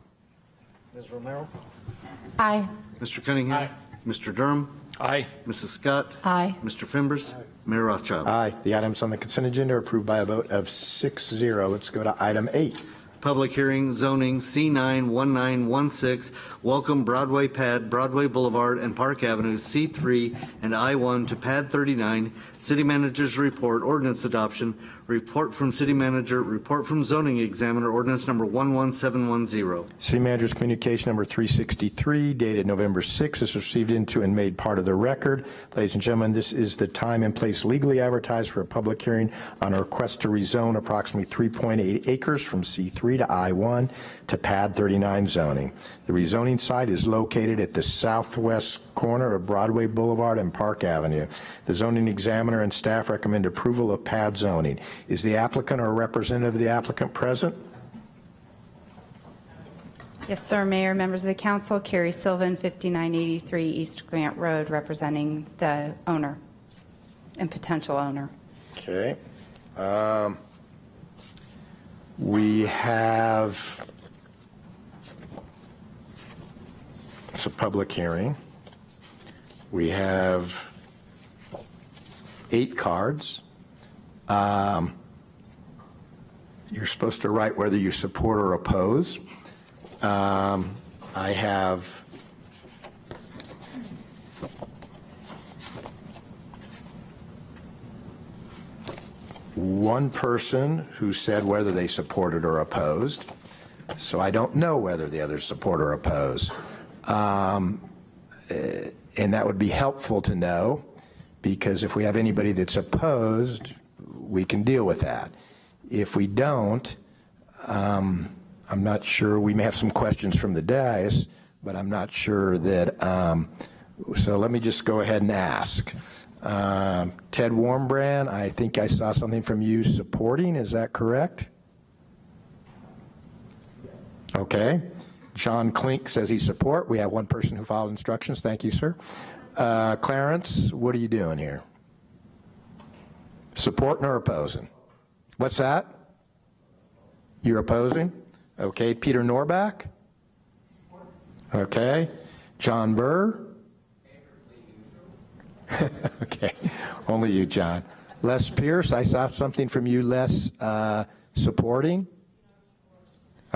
Ms. Romero? Aye. Mr. Cunningham? Aye. Mr. Durham? Aye. Mrs. Scott? Aye. Mr. Fimbers? Aye. Mayor Rothschild? Aye. The items on the consent agenda are approved by a vote of 6-0. Let's go to item 8. Public hearing, zoning, C9-1916, welcome Broadway Pad, Broadway Boulevard and Park Avenue, C3 and I-1 to Pad 39, City Manager's report, ordinance adoption, report from City Manager, report from zoning examiner, ordinance number 11710. City Manager's communication number 363, dated November 6, is received into and made part of the record. Ladies and gentlemen, this is the time and place legally advertised for a public hearing on a request to rezone approximately 3.8 acres from C3 to I-1 to Pad 39 zoning. The rezoning site is located at the southwest corner of Broadway Boulevard and Park Avenue. The zoning examiner and staff recommend approval of pad zoning. Is the applicant or a representative of the applicant present? Yes, sir, Mayor, members of the council, Carrie Sylvan, 5983 East Grant Road, representing the owner and potential owner. Okay. We have, it's a public hearing. We have 8 cards. you're supposed to write whether you support or oppose. I have one person who said whether they supported or opposed, so I don't know whether the others support or oppose. And that would be helpful to know, because if we have anybody that's opposed, we can deal with that. If we don't, I'm not sure, we may have some questions from the dais, but I'm not sure that, so let me just go ahead and ask. Ted Warmbrand, I think I saw something from you supporting, is that correct? Okay. John Klink says he support. We have one person who followed instructions. Thank you, sir. Clarence, what are you doing here? Supporting or opposing? What's that? You're opposing? Okay. Peter Norback? Okay. John Burr? Okay. Only you, John. Les Pierce, I saw something from you, Les, supporting?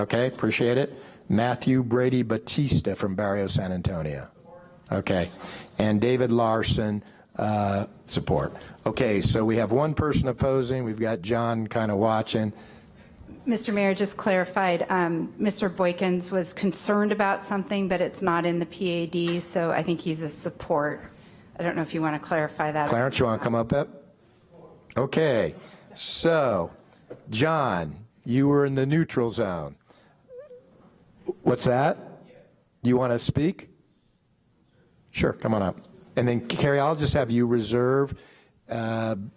Okay. Appreciate it. Matthew Brady Batista from Barrio San Antonio. Okay. And David Larson, support. Okay, so we have one person opposing. We've got John kind of watching. Mr. Mayor, just clarified, Mr. Boykins was concerned about something, but it's not in the PAD, so I think he's a support. I don't know if you want to clarify that. Clarence, you want to come up, Ep? Okay, so, John, you were in the neutral zone. What's that? You want to speak? Sure, come on up. And then, Carrie, I'll just have you reserve and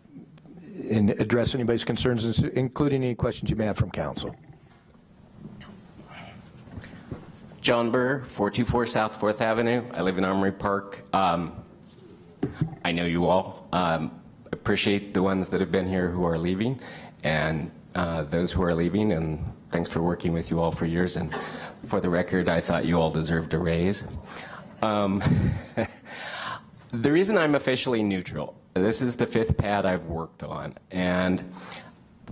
address anybody's concerns, including any questions you may have from council. John Burr, 424 South 4th Avenue. I live in Armory Park. I know you all. Appreciate the ones that have been here who are leaving, and those who are leaving, and thanks for working with you all for years. And for the record, I thought you all deserved a raise. The reason I'm officially neutral, this is the 5th pad I've worked on, and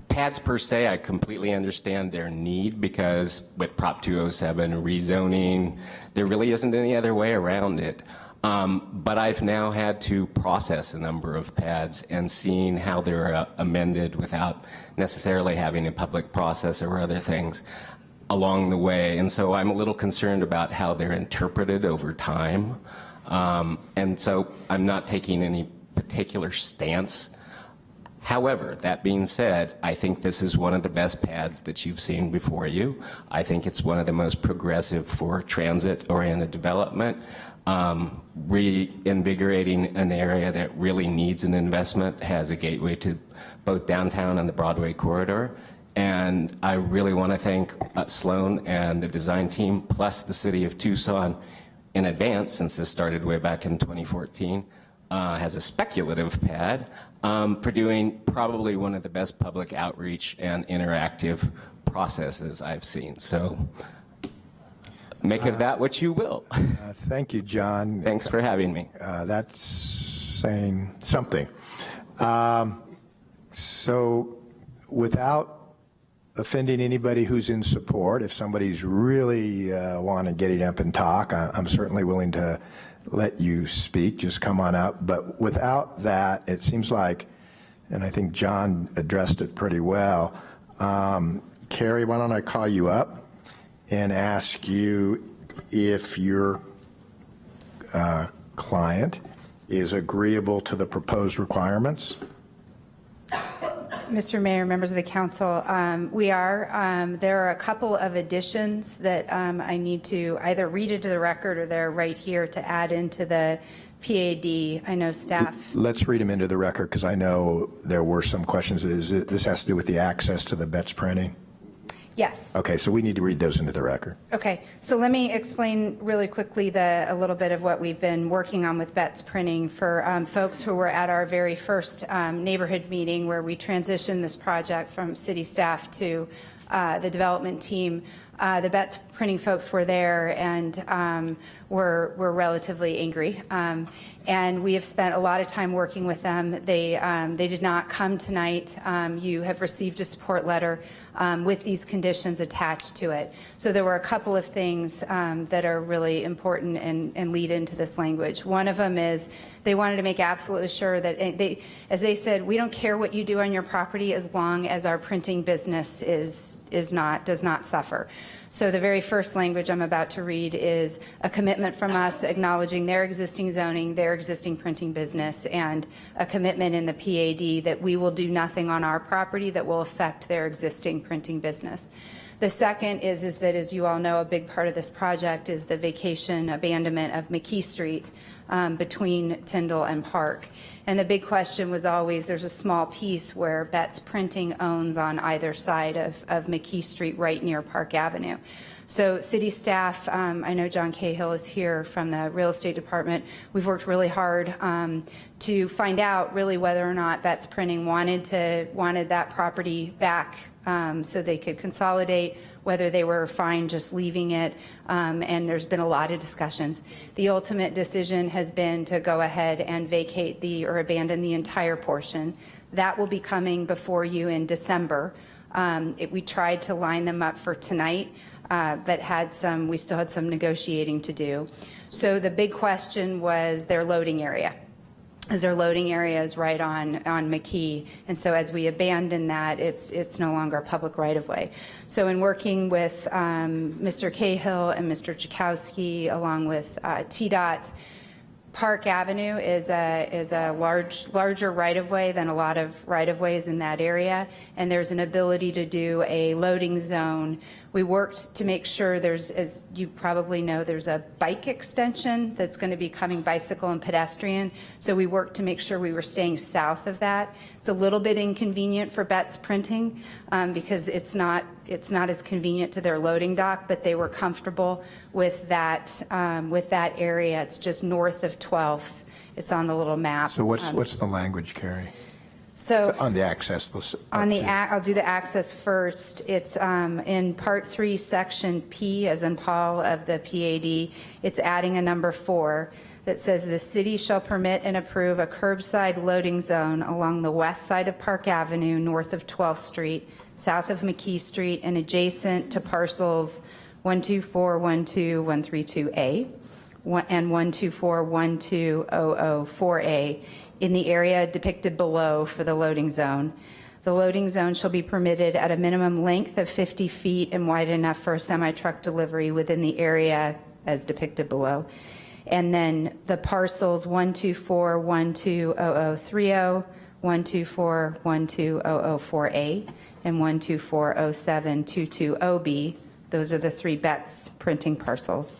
pads per se, I completely understand their need, because with Prop 207 rezoning, there really isn't any other way around it. But I've now had to process a number of pads and seeing how they're amended without necessarily having a public process or other things along the way. And so I'm a little concerned about how they're interpreted over time. And so I'm not taking any particular stance. However, that being said, I think this is one of the best pads that you've seen before you. I think it's one of the most progressive for transit-oriented development, reinvigorating an area that really needs an investment, has a gateway to both downtown and the Broadway corridor. And I really want to thank Sloan and the design team, plus the city of Tucson in advance, since this started way back in 2014, as a speculative pad, for doing probably one of the best public outreach and interactive processes I've seen. So make of that what you will. Thank you, John. Thanks for having me. That's saying something. So without offending anybody who's in support, if somebody's really want to get it up and talk, I'm certainly willing to let you speak. Just come on up. But without that, it seems like, and I think John addressed it pretty well, Carrie, why don't I call you up and ask you if your client is agreeable to the proposed requirements? Mr. Mayor, members of the council, we are. There are a couple of additions that I need to either read into the record or they're right here to add into the PAD. I know staff. Let's read them into the record, because I know there were some questions. This has to do with the access to the BETS printing? Yes. Okay, so we need to read those into the record. Okay, so let me explain really quickly a little bit of what we've been working on with BETS printing for folks who were at our very first neighborhood meeting where we transitioned this project from city staff to the development team. The Betts Printing folks were there and were relatively angry. And we have spent a lot of time working with them. They did not come tonight. You have received a support letter with these conditions attached to it. So there were a couple of things that are really important and lead into this language. One of them is they wanted to make absolutely sure that as they said, we don't care what you do on your property as long as our printing business does not suffer. So the very first language I'm about to read is a commitment from us acknowledging their existing zoning, their existing printing business, and a commitment in the PAD that we will do nothing on our property that will affect their existing printing business. The second is that, as you all know, a big part of this project is the vacation abandonment of McKee Street between Tyndall and Park. And the big question was always, there's a small piece where Betts Printing owns on either side of McKee Street right near Park Avenue. So city staff, I know John Cahill is here from the real estate department. We've worked really hard to find out really whether or not Betts Printing wanted that property back so they could consolidate, whether they were fine just leaving it, and there's been a lot of discussions. The ultimate decision has been to go ahead and vacate or abandon the entire portion. That will be coming before you in December. We tried to line them up for tonight, but we still had some negotiating to do. So the big question was their loading area. As their loading area is right on McKee, and so as we abandon that, it's no longer a public right-of-way. So in working with Mr. Cahill and Mr. Chakowski, along with TDOT, Park Avenue is a larger right-of-way than a lot of right-of-ways in that area, and there's an ability to do a loading zone. We worked to make sure as you probably know, there's a bike extension that's going to be coming bicycle and pedestrian, so we worked to make sure we were staying south of that. It's a little bit inconvenient for Betts Printing because it's not as convenient to their loading dock, but they were comfortable with that area. It's just north of 12th. It's on the little map. So what's the language, Carrie? So on the access. I'll do the access first. It's in Part 3, Section P, as in Paul, of the PAD. It's adding a number 4 that says the city shall permit and approve a curbside loading zone along the west side of Park Avenue, north of 12th Street, south of McKee Street, and adjacent to parcels 12412-132A and 1241200-4A. in the area depicted below for the loading zone. The loading zone shall be permitted at a minimum length of 50 feet and wide enough for a semi-truck delivery within the area as depicted below. And then the parcels 124120030, 1241200-4A, and 1240722OB, those are the 3 Betts Printing parcels,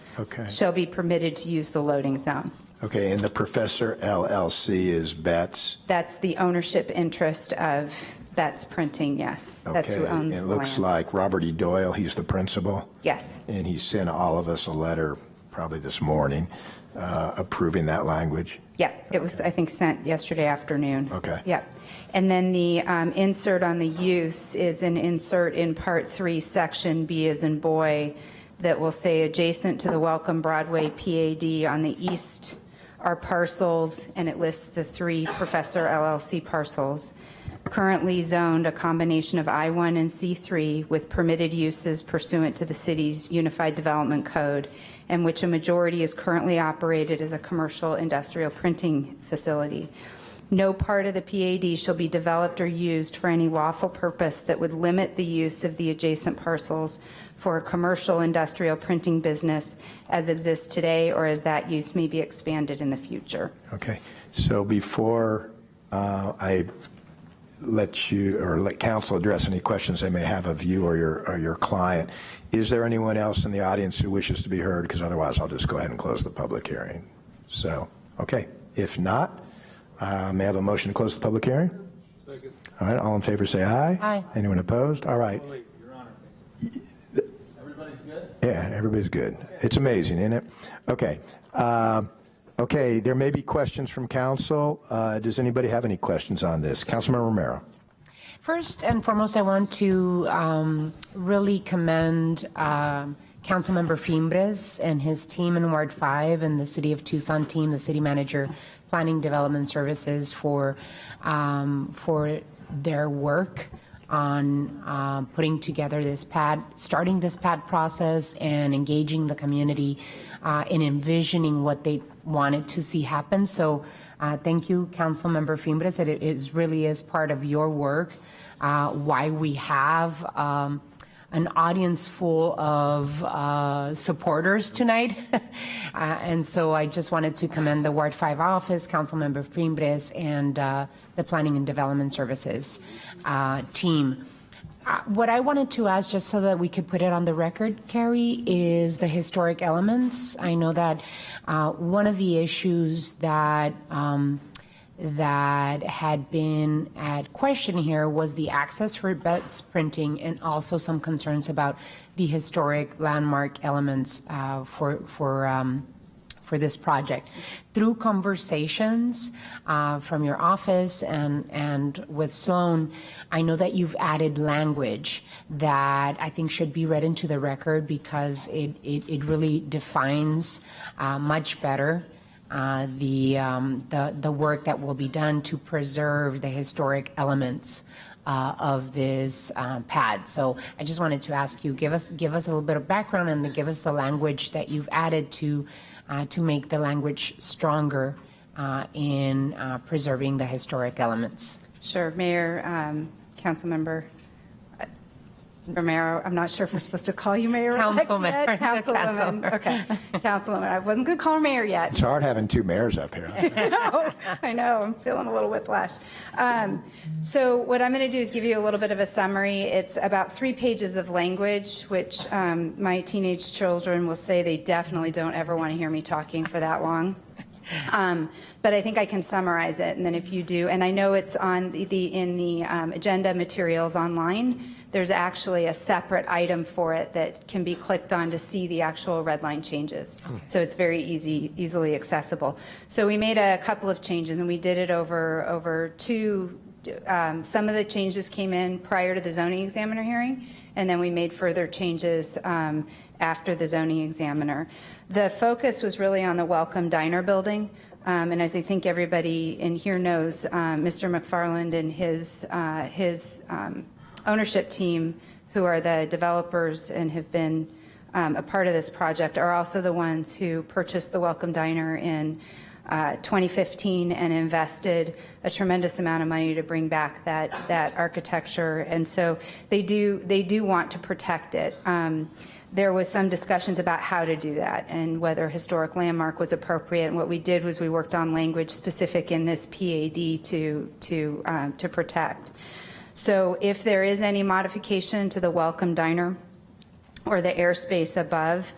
shall be permitted to use the loading zone. Okay, and the Professor LLC is Betts? That's the ownership interest of Betts Printing, yes. Okay. That's who owns it the looks land. like Robert E. Doyle, he's the principal? Yes. And he sent all of us a letter probably this morning approving that language? Yeah, it was, I think, sent yesterday afternoon. Okay. Yeah. And then the insert on the use is an insert in Part 3, Section B as in boy, that will say adjacent to the Welcome Broadway PAD on the east are parcels, and it lists the 3 Professor LLC parcels, currently zoned a combination of I-1 and C3 with permitted uses pursuant to the city's Unified Development Code, and which a majority is currently operated as a commercial industrial printing facility. No part of the PAD shall be developed or used for any lawful purpose that would limit the use of the adjacent parcels for a commercial industrial printing business as exists today or as that use may be expanded in the future. Okay. So before I let you or let council address any questions they may have of you or your client, is there anyone else in the audience who wishes to be heard? Because otherwise I'll just go ahead and close the public hearing. So, okay. If not, may I have a motion to close the public hearing? Second. All right. All in favor say aye. Aye. Anyone opposed? All right. Wait, Your Honor. Everybody's good? Yeah, everybody's good. It's amazing, isn't it? Okay. Okay, there may be questions from council. Does anybody have any questions on this? Councilmember Romero. First and foremost, I want to really commend Councilmember Fimbres and his team in Ward 5 and the City of Tucson team, the City Manager, Planning Development Services for their work on putting together this PAD, starting this PAD process and engaging the community in envisioning what they wanted to see happen. So thank you, Councilmember Fimbres, that it really is part of your work, why we have an audience full of supporters tonight. And so I just wanted to commend the Ward 5 office, Councilmember Fimbres, and the Planning and Development Services team. What I wanted to ask, just so that we could put it on the record, Carrie, is the historic elements. I know that one of the issues that that had been at question here was the access for Betts printing, and also some concerns about the historic landmark elements for this project. Through conversations from your office and with Sloan, I know that you've added language that I think should be read into the record, because it really defines much better the work that will be done to preserve the historic elements of this pad. So I just wanted to ask you, give us a little bit of background and give us the language that you've added to make the language stronger in preserving the historic elements. Sure, Mayor, Councilmember Romero, I'm not sure if we're supposed to call you Mayor. Councilman. Councilwoman. Okay, Councilwoman. I wasn't going to call her Mayor yet. It's hard having two mayors up here. I know. I'm feeling a little whiplash. So what I'm going to do is give you a little bit of a summary. It's about 3 pages of language, which my teenage children will say they definitely don't ever want to hear me talking for that long. But I think I can summarize it, and then if you do, and I know it's on in the agenda materials online, there's actually a separate item for it that can be clicked on to see the actual red line changes. So it's very easily accessible. So we made a couple of changes, and we did it over 2. Some of the changes came in prior to the zoning examiner hearing, and then we made further changes after the zoning examiner. The focus was really on the Welcome Diner building, and as I think everybody in here knows, Mr. McFarland and his ownership team, who are the developers and have been a part of this project, are also the ones who purchased the Welcome Diner in 2015 and invested a tremendous amount of money to bring back that architecture, and so they do want to protect it. There was some discussions about how to do that and whether historic landmark was appropriate. And what we did was we worked on language specific in this PAD to protect. So if there is any modification to the Welcome Diner or the airspace above,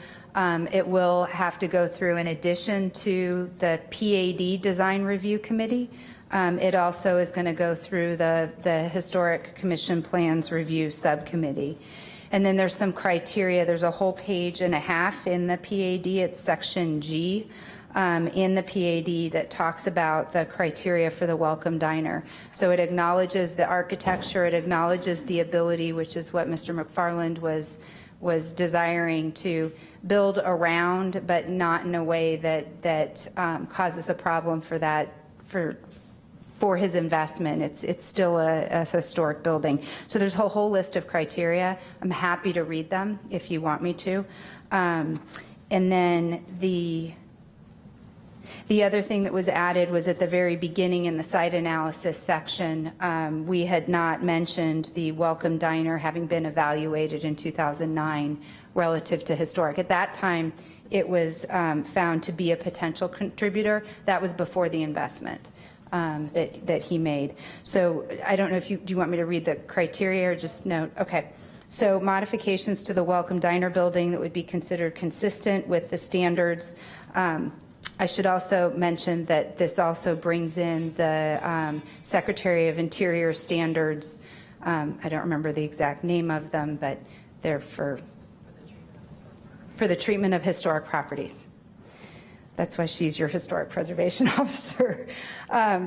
it will have to go through, in addition to the PAD Design Review Committee, it also is going to go through the Historic Commission Plans Review Subcommittee. And then there's some criteria. There's a whole page and a half in the PAD. It's section G in the PAD that talks about the criteria for the Welcome Diner. So it acknowledges the architecture. It acknowledges the ability, which is what Mr. McFarland was desiring, to build around, but not in a way that causes a problem for that for his investment. It's still a historic building. So there's a whole list of criteria. I'm happy to read them if you want me to. And then the other thing that was added was at the very beginning in the site analysis section, we had not mentioned the Welcome Diner having been evaluated in 2009 relative to historic. At that time, it was found to be a potential contributor. That was before the investment that he made. So I don't know if do you want me to read the criteria or just note? Okay. So modifications to the Welcome Diner building that would be considered consistent with the standards. I should also mention that this also brings in the Secretary of Interior standards. I don't remember the exact name of them, but they're for the treatment of historic properties. That's why she's your historic preservation officer.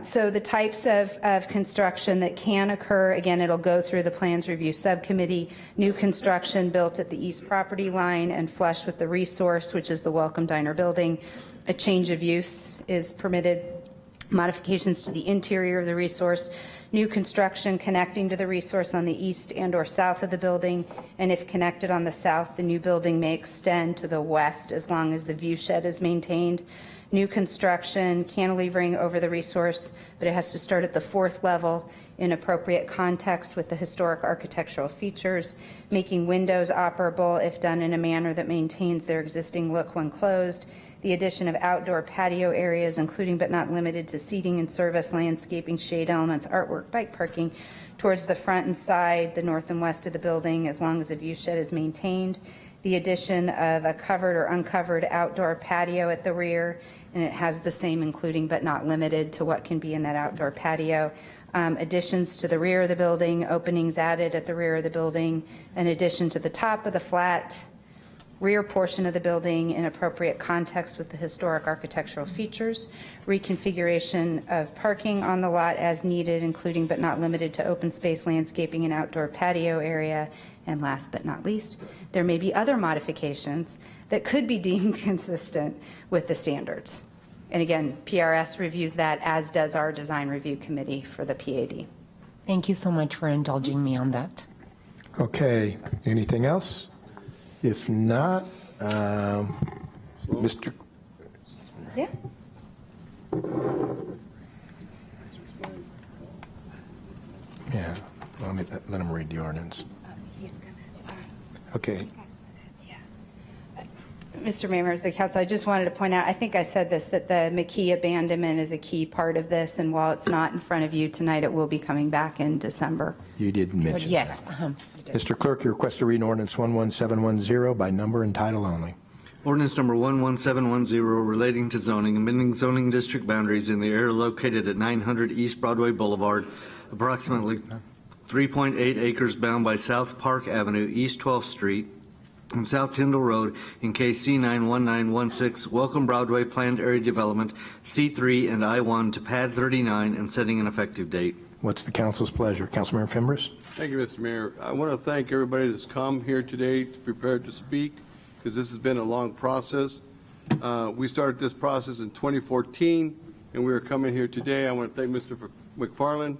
So the types of construction that can occur, again, it'll go through the plans review subcommittee. New construction built at the east property line and flush with the resource, which is the Welcome Diner building. A change of use is permitted. Modifications to the interior of the resource, new construction connecting to the resource on the east and or south of the building, and if connected on the south, the new building may extend to the west as long as the view shed is maintained. New construction, cantilevering over the resource, but it has to start at the 4th level in appropriate context with the historic architectural features, making windows operable if done in a manner that maintains their existing look when closed, the addition of outdoor patio areas, including but not limited to seating and service, landscaping, shade elements, artwork, bike parking, towards the front and side, the north and west of the building, as long as the view shed is maintained, the addition of a covered or uncovered outdoor patio at the rear, and it has the same including but not limited to what can be in that outdoor patio. Additions to the rear of the building, openings added at the rear of the building, an addition to the top of the flat rear portion of the building in appropriate context with the historic architectural features, reconfiguration of parking on the lot as needed, including but not limited to open space, landscaping, and outdoor patio area, and last but not least, there may be other modifications that could be deemed consistent with the standards. And again, PRS reviews that, as does our design review committee for the PAD. Thank you so much for indulging me on that. Okay, anything else? If not, Mr. Yeah. Yeah, let him read the ordinance. Okay. Mr. Mayor, members of the council, I just wanted to point out, I think I said this, that the McKee abandonment is a key part of this, and while it's not in front of you tonight, it will be coming back in December. You did mention Yes. that. Mr. Clerk, you request to read ordinance 11710 by number and title only. Ordinance number 11710 relating to zoning, amending zoning district boundaries in the area located at 900 East Broadway Boulevard, approximately 3.8 acres bound by South Park Avenue, East 12th Street, and South Tyndall Road in case C91916, Welcome Broadway Planned Area Development, C3 and I-1 to pad 39 and setting an effective date. What's the council's pleasure? Councilmember Fimbres? Thank you, Mr. Mayor. I want to thank everybody that's come here today to prepare to speak, because this has been a long process. We started this process in 2014, and we are coming here today. I want to thank Mr. McFarland,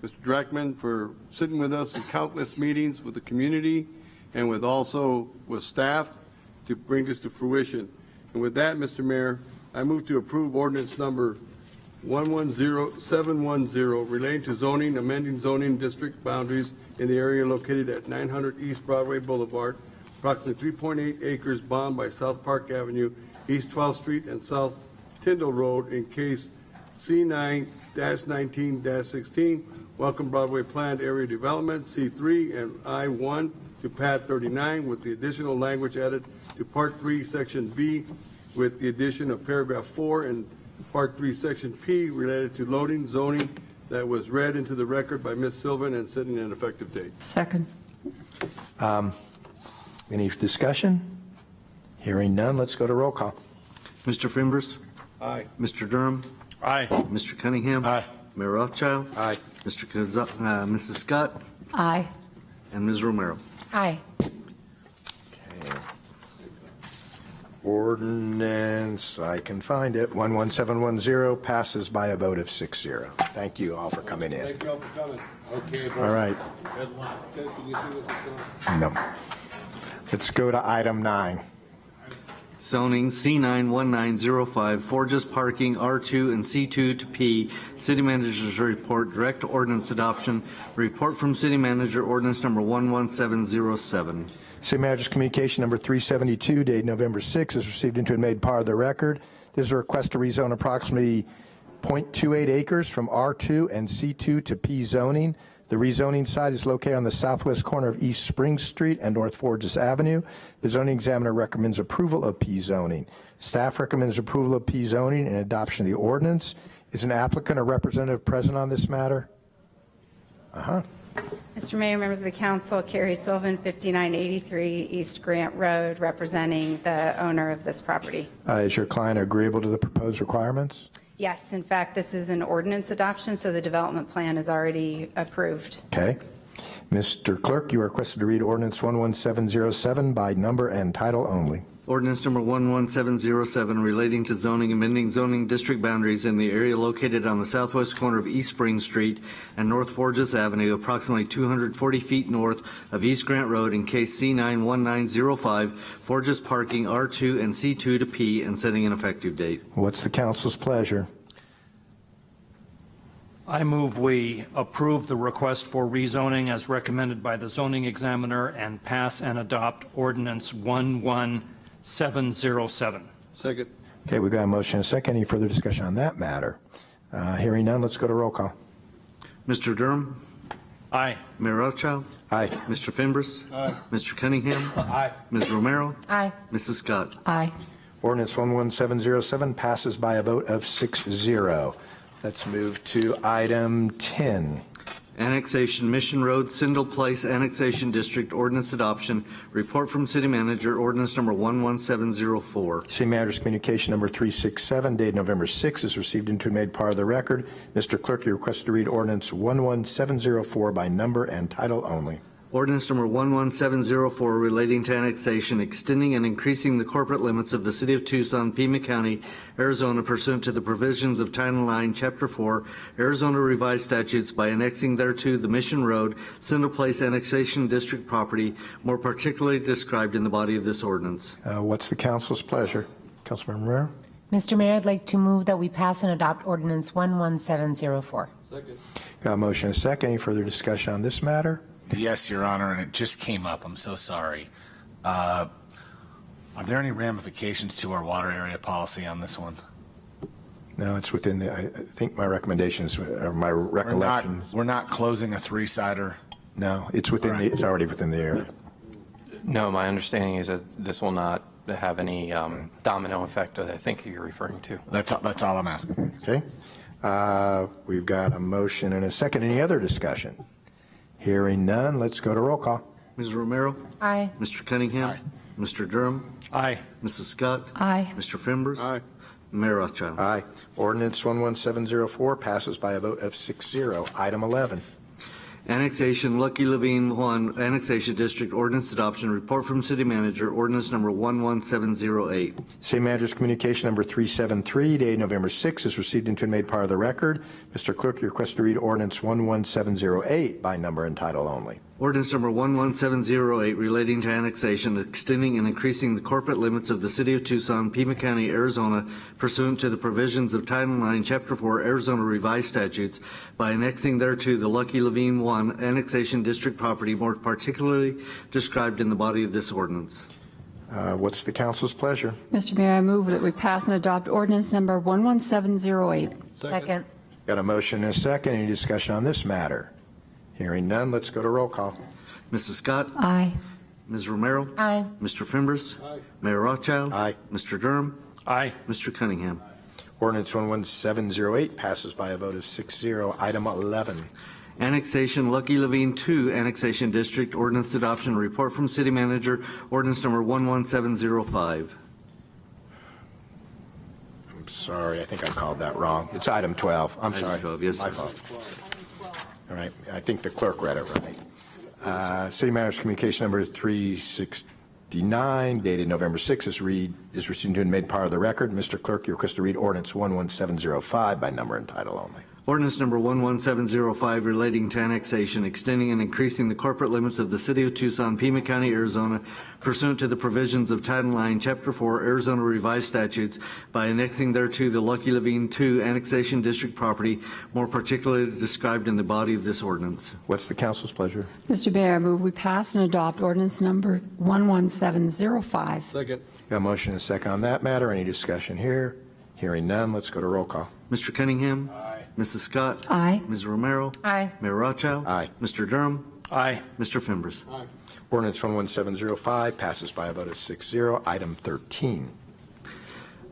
Mr. Dreckman for sitting with us in countless meetings with the community and with staff to bring this to fruition. And with that, Mr. Mayor, I move to approve ordinance number 11710 relating to zoning, amending zoning district boundaries in the area located at 900 East Broadway Boulevard, approximately 3.8 acres bound by South Park Avenue, East 12th Street, and South Tyndall Road in case C9-19-16, Welcome Broadway Planned Area Development, C3 and I-1 to pad 39 with the additional language added to Part 3, Section B with the addition of paragraph 4 and Part 3, Section P related to loading zoning that was read into the record by Ms. Sylvan and setting an effective date. Second. Any discussion? Hearing none, let's go to roll call. Mr. Fimbres? Aye. Mr. Durham? Aye. Mr. Cunningham? Aye. Mayor Rothschild? Aye. Mrs. Scott? Aye. And Ms. Romero? Aye. Ordinance, I can find it, 11710 passes by a vote of 6-0. Thank you all for coming in. Thank you all for coming. Okay. All right. Can you see what's going on? No. Let's go to item 9. Zoning C91905, Forges Parking, R2 and C2 to P, City Manager's Report, Direct Ordinance Adoption, Report from City Manager, Ordinance number 11707. City Manager's Communication number 372, dated November 6, is received into and made part of the record. There's a request to rezone approximately 0.28 acres from R2 and C2 to P zoning. The rezoning site is located on the southwest corner of East Spring Street and North Forges Avenue. The zoning examiner recommends approval of P zoning. Staff recommends approval of P zoning and adoption of the ordinance. Is an applicant or representative present on this matter? Mr. Mayor, members of the council, Carrie Sylvan, 5983 East Grant Road, representing the owner of this property. Is your client agreeable to the proposed requirements? Yes, in fact, this is an ordinance adoption, so the development plan is already approved. Okay. Mr. Clerk, you are requested to read ordinance 11707 by number and title only. Ordinance number 11707 relating to zoning, amending zoning district boundaries in the area located on the southwest corner of East Spring Street and North Forges Avenue, approximately 240 feet north of East Grant Road in case C91905, Forges parking R2 and C2 to P, and setting an effective date. What's the council's pleasure? I move we approve the request for rezoning as recommended by the zoning examiner and pass and adopt ordinance 11707. Second. Okay, we've got a motion and a second. Any further discussion on that matter? Hearing none, let's go to roll call. Mr. Durham? Aye. Mayor Rothschild? Aye. Mr. Fimbres? Aye. Mr. Cunningham? Aye. Ms. Romero? Aye. Mrs. Scott? Aye. Ordinance 11707 passes by a vote of 6-0. Let's move to item 10. Annexation, Mission Road, Sindle Place, Annexation District, Ordinance Adoption, Report from City Manager, Ordinance number 11704. City Manager's Communication number 367, dated November 6, is received into and made part of the record. Mr. Clerk, you're requested to read ordinance 11704 by number and title only. Ordinance number 11704 relating to annexation, extending and increasing the corporate limits of the City of Tucson, Pima County, Arizona pursuant to the provisions of Title IX, Chapter 4, Arizona Revised Statutes by annexing thereto the Mission Road, Sindle Place Annexation District property, more particularly described in the body of this ordinance. What's the council's pleasure? Councilmember Romero? Mr. Mayor, I'd like to move that we pass and adopt ordinance 11704. Second. Got a motion and a second. Any further discussion on this matter? Yes, Your Honor, and it just came up. I'm so sorry. Are there any ramifications to our water area policy on this one? No, it's within the, I think my recommendations, or my recollection. We're not closing a three-sider? No, it's within the, it's already within the area. No, my understanding is that this will not have any domino effect that I think you're referring to. That's all I'm asking. Okay. We've got a motion and a second. Any other discussion? Hearing none, let's go to roll call. Ms. Romero? Aye. Mr. Cunningham? Aye. Mr. Durham? Aye. Mrs. Scott? Aye. Mr. Fimbres? Aye. Mayor Rothschild? Aye. Ordinance 11704 passes by a vote of 6-0. Item 11. Annexation, Lucky Levine 1, Annexation District, Ordinance Adoption, Report from City Manager, Ordinance number 11708. City Manager's Communication number 373, dated November 6, is received into and made part of the record. Mr. Clerk, you're requested to read ordinance 11708 by number and title only. Ordinance number 11708 relating to annexation, extending and increasing the corporate limits of the City of Tucson, Pima County, Arizona, pursuant to the provisions of Title IX, Chapter 4, Arizona Revised Statutes, by annexing thereto the Lucky Levine 1 Annexation District property, more particularly described in the body of this ordinance. What's the council's pleasure? Mr. Mayor, I move that we pass and adopt ordinance number 11708. Second. Got a motion and a second. Any discussion on this matter? Hearing none, let's go to roll call. Mrs. Scott? Aye. Ms. Romero? Aye. Mr. Fimbres? Aye. Mayor Rothschild? Aye. Mr. Durham? Aye. Mr. Cunningham? Ordinance 11708 passes by a vote of 6-0. Item 11. Annexation, Lucky Levine 2 Annexation District, Ordinance Adoption, Report from City Manager, Ordinance number 11705. I'm sorry, I think I called that wrong. It's item 12. I'm sorry. 12, yes, My sir. fault. All right, I think the clerk read it right. City Manager's Communication number 369, dated November 6, is received into and made part of the record. Mr. Clerk, you're requested to read ordinance 11705 by number and title only. Ordinance number 11705 relating to annexation, extending and increasing the corporate limits of the City of Tucson, Pima County, Arizona, pursuant to the provisions of Title IX, Chapter 4, Arizona Revised Statutes, by annexing thereto the Lucky Levine 2 Annexation District property, more particularly described in the body of this ordinance. What's the council's pleasure? Mr. Mayor, I move we pass and adopt ordinance number 11705. Second. Got a motion and a second on that matter. Any discussion here? Hearing none, let's go to roll call. Mr. Cunningham? Aye. Mrs. Scott? Aye. Ms. Romero? Aye. Mayor Rothschild? Aye. Mr. Durham? Aye. Mr. Fimbres? Aye. Ordinance 11705 passes by a vote of 6-0. Item 13.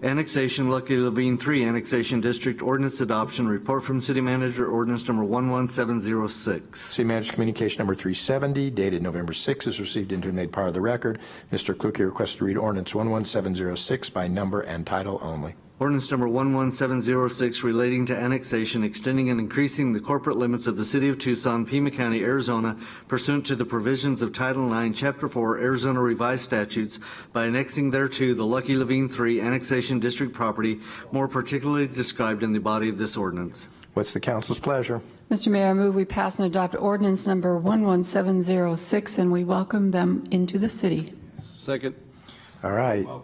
Annexation, Lucky Levine 3, Annexation District Ordinance Adoption, Report from City Manager, Ordinance number 11706. City Manager's Communication number 370, dated November 6, is received into and made part of the record. Mr. Kluge requests to read Ordinance 11706 by number and title only. Ordinance number 11706 relating to annexation, extending and increasing the corporate limits of the City of Tucson, Pima County, Arizona, pursuant to the provisions of Title IX, Chapter 4, Arizona Revised Statutes, by annexing thereto the Lucky Levine 3 Annexation District property, more particularly described in the body of this ordinance. What's the council's pleasure? Mr. Mayor, I move we pass and adopt ordinance number 11706, and we welcome them into the city. Second. All right. All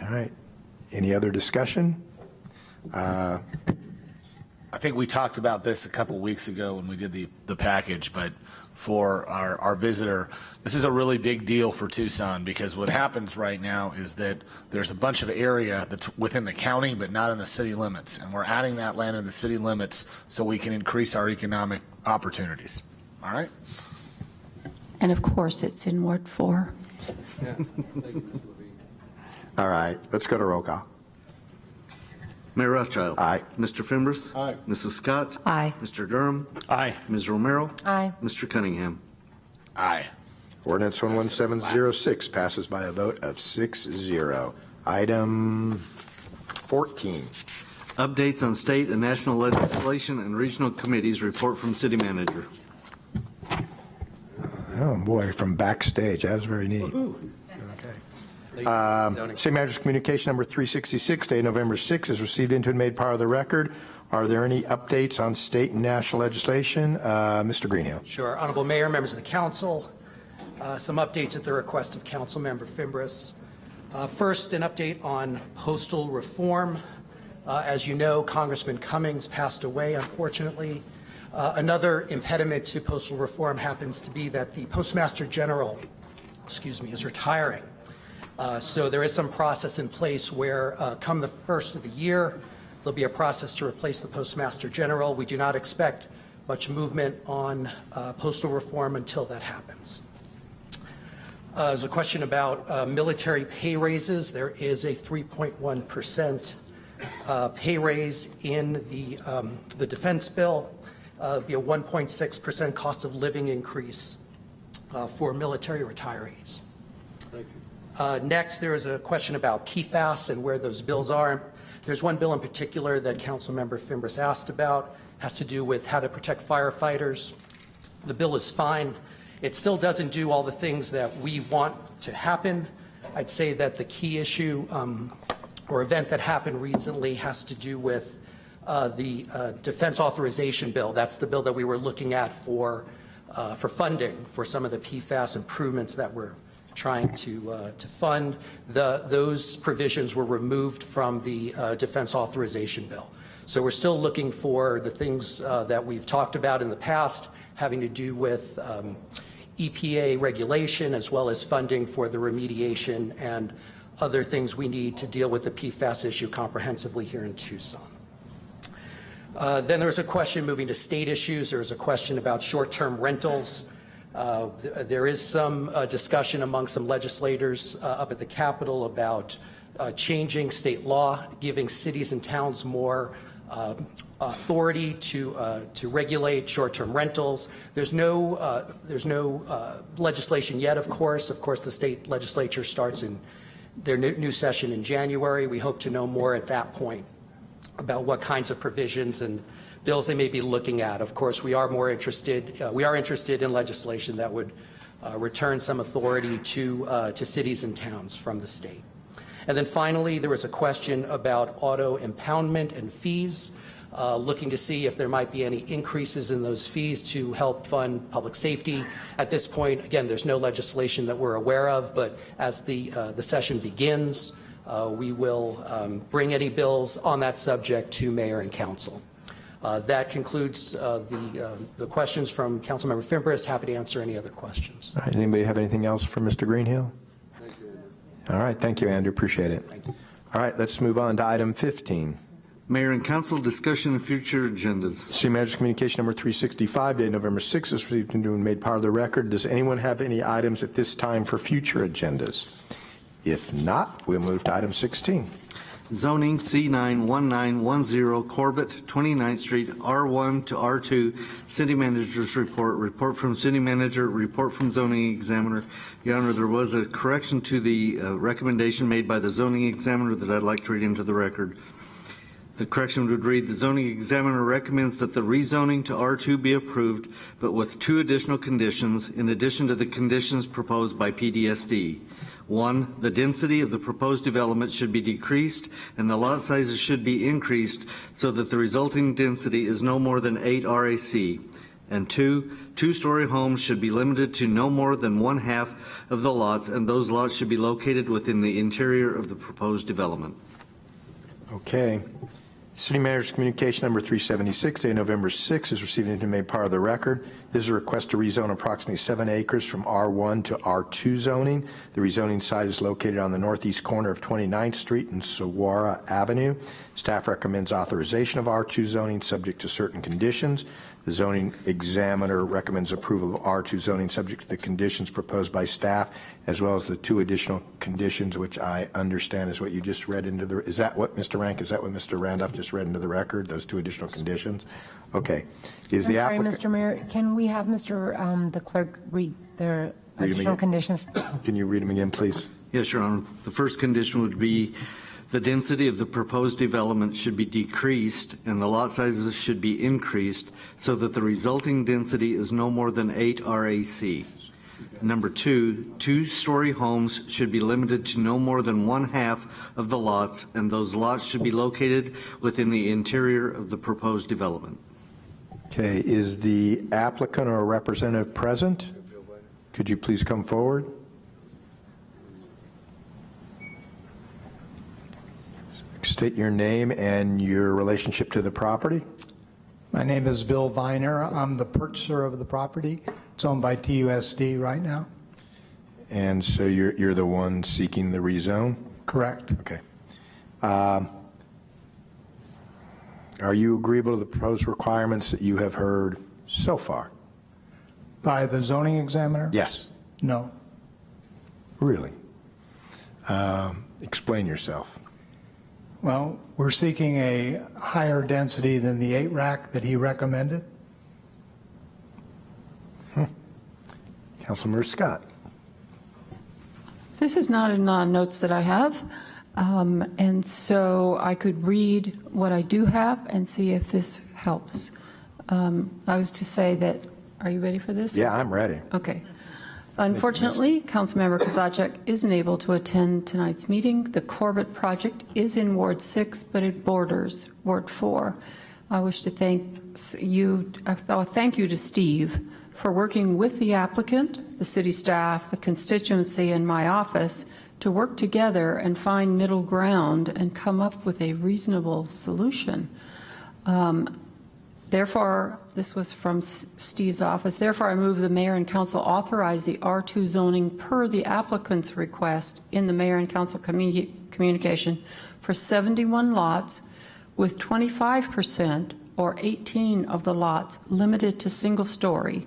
right. Any other discussion? I think we talked about this a couple weeks ago when we did the package, but for our visitor, this is a really big deal for Tucson, because what happens right now is that there's a bunch of area that's within the county but not in the city limits, and we're adding that land in the city limits so we can increase our economic opportunities. All right? And of course, it's in Ward 4. All right, let's go to roll call. Mayor Rothschild. Aye. Mr. Fimbres. Aye. Mrs. Scott. Aye. Mr. Durham. Aye. Ms. Romero. Aye. Mr. Cunningham. Aye. Ordinance 11706 passes by a vote of 6-0. Item 14. Updates on state and national legislation and regional committees. Report from City Manager. Oh, boy, from backstage. That was very neat. City Manager's Communication number 366, dated November 6, is received into and made part of the record. Are there any updates on state and national legislation? Mr. Greenhill. Sure. Honorable Mayor, members of the council, some updates at the request of Councilmember Fimbres. First, an update on postal reform. As you know, Congressman Cummings passed away, unfortunately. Another impediment to postal reform happens to be that the Postmaster General, is retiring. So there is some process in place where come the first of the year, there'll be a process to replace the Postmaster General. We do not expect much movement on postal reform until that happens. There's a question about military pay raises. There is a 3.1% pay raise in the defense bill. There'll be a 1.6% cost of living increase for military retirees. Thank you. Next, there is a question about PFAS and where those bills are. There's one bill in particular that Councilmember Fimbres asked about, has to do with how to protect firefighters. The bill is fine. It still doesn't do all the things that we want to happen. I'd say that the key issue or event that happened recently has to do with the defense authorization bill. That's the bill that we were looking at for funding for some of the PFAS improvements that we're trying to fund. Those provisions were removed from the defense authorization bill. So we're still looking for the things that we've talked about in the past, having to do with EPA regulation, as well as funding for the remediation and other things we need to deal with the PFAS issue comprehensively here in Tucson. Then there's a question moving to state issues. There's a question about short-term rentals. There is some discussion among some legislators up at the Capitol about changing state law, giving cities and towns more authority to regulate short-term rentals. There's no legislation yet, of course. Of course, the state legislature starts in their new session in January. We hope to know more at that point about what kinds of provisions and bills they may be looking at. Of course, we are interested in legislation that would return some authority to cities and towns from the state. And then finally, there was a question about auto impoundment and fees, looking to see if there might be any increases in those fees to help fund public safety. At this point, again, there's no legislation that we're aware of, but as the session begins, we will bring any bills on that subject to Mayor and Council. That concludes the questions from Councilmember Fimbres. Happy to answer any other questions. All right, anybody have anything else for Mr. Greenhill? Thank you, Andrew. All right, thank you, Andrew. Appreciate it. Thank you. All right, let's move on to item 15. Mayor and Council discussion of future agendas. City Manager's Communication number 365, dated November 6, is received and made part of the record. Does anyone have any items at this time for future agendas? If not, we'll move to item 16. Zoning C91910 Corbett, 29th Street, R1 to R2. City Manager's report, report from City Manager, report from Zoning Examiner. Your Honor, there was a correction to the recommendation made by the Zoning Examiner that I'd like to read into the record. The correction would read, the zoning examiner recommends that the rezoning to R2 be approved, but with 2 additional conditions in addition to the conditions proposed by PDSD. 1, the density of the proposed development should be decreased and the lot sizes should be increased so that the resulting density is no more than 8 RAC. And 2, 2-story homes should be limited to no more than 1/2 of the lots, and those lots should be located within the interior of the proposed development. Okay. City Manager's Communication number 376, dated November 6, is received and to be made part of the record. This is a request to rezone approximately 7 acres from R1 to R2 zoning. The rezoning site is located on the northeast corner of 29th Street and Saguaro Avenue. Staff recommends authorization of R2 zoning subject to certain conditions. The zoning examiner recommends approval of R2 zoning subject to the conditions proposed by staff, as well as the 2 additional conditions, which I understand is what you just read into the, is that what, Mr. Rank, is that what Mr. Randolph just read into the record, those 2 additional conditions? Okay. Is I'm the sorry, applicant? Mr. Mayor, can we have the clerk read the additional conditions? Can you read them again, please? Yes, Your Honor. The first condition would be the density of the proposed development should be decreased and the lot sizes should be increased so that the resulting density is no more than 8 RAC. Number 2, 2-story homes should be limited to no more than 1/2 of the lots, and those lots should be located within the interior of the proposed development. Okay, is the applicant or a representative present? Could you please come forward? State your name and your relationship to the property. My name is Bill Viner. I'm the purchaser of the property. It's owned by TUSD right now. And so you're the one seeking the rezone? Correct. Okay. Are you agreeable to the proposed requirements that you have heard so far? By the zoning examiner? Yes. No. Really? Explain yourself. Well, we're seeking a higher density than the 8 rack that he recommended. Councilmember Scott. This is not in notes that I have, and so I could read what I do have and see if this helps. I was to say that, are you ready for this? Yeah, I'm ready. Okay. Unfortunately, Councilmember Kozaczek isn't able to attend tonight's meeting. The Corbett project is in Ward 6, but it borders Ward 4. I wish to thank you to Steve for working with the applicant, the city staff, the constituency, and my office to work together and find middle ground and come up with a reasonable solution. Therefore, this was from Steve's office. Therefore, I move the mayor and council authorize the R2 zoning per the applicant's request in the mayor and council communication for 71 lots with 25% or 18 of the lots limited to single story.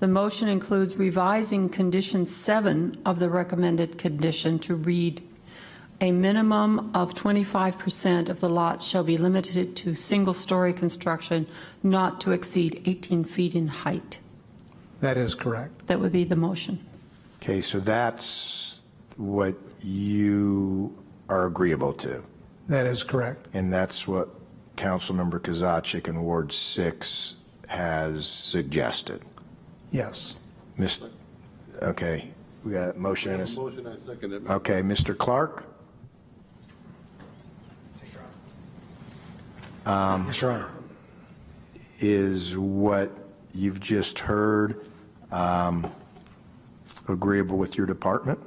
The motion includes revising condition 7 of the recommended condition to read a minimum of 25% of the lots shall be limited to single-story construction, not to exceed 18 feet in height. That is correct. That would be the motion. Okay, so that's what you are agreeable to. That is correct. And that's what Councilmember Kozaczek in Ward 6 has suggested. Yes. Okay, we got a motion and a Motion, I second it. Okay, Mr. Clark? Sure, Honor. Is what you've just heard agreeable with your department?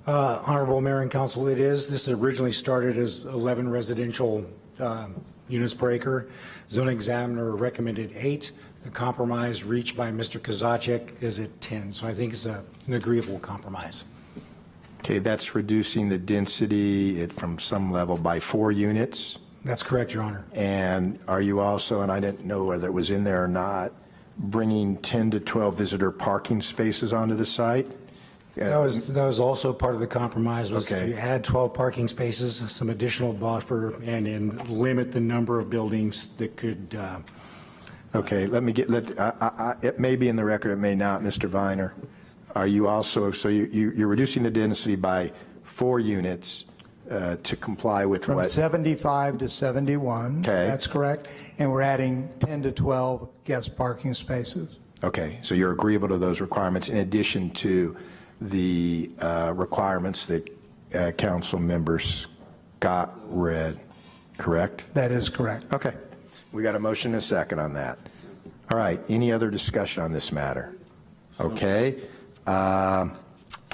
Honorable Mayor and Council, it is. This originally started as 11 residential units per acre. Zoning examiner recommended 8. The compromise reached by Mr. Kozaczek is at 10. So I think it's an agreeable compromise. Okay, that's reducing the density from some level by 4 units? That's correct, Your Honor. And are you also, and I didn't know whether it was in there or not, bringing 10 to 12 visitor parking spaces onto the site? That was also part of the compromise, was Okay. to add 12 parking spaces, some additional buffer, and then limit the number of buildings that could, Okay, let me get, it may be in the record, it may not, Mr. Viner. Are you also, so you're reducing the density by 4 units to comply with From what? 75 to 71. Okay. That's correct. And we're adding 10 to 12 guest parking spaces. Okay, so you're agreeable to those requirements in addition to the requirements that council members Scott read, correct? That is correct. Okay, we got a motion and a second on that. All right, any other discussion on this matter? Okay,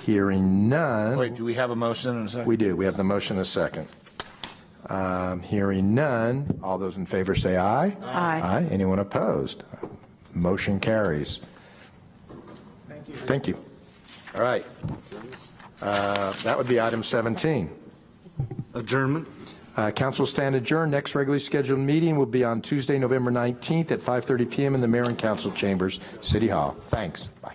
hearing none. Wait, do we have a motion and a second? We do, we have the motion and a second. Hearing none, all those in favor say aye. Aye. Aye, anyone opposed? Motion carries. Thank you. Thank you. All right. That would be item 17. Adjournment. Council stand adjourned. Next regularly scheduled meeting will be on Tuesday, November 19th at 5:30 p.m. in the Mayor and Council Chambers, City Hall. Thanks. Bye.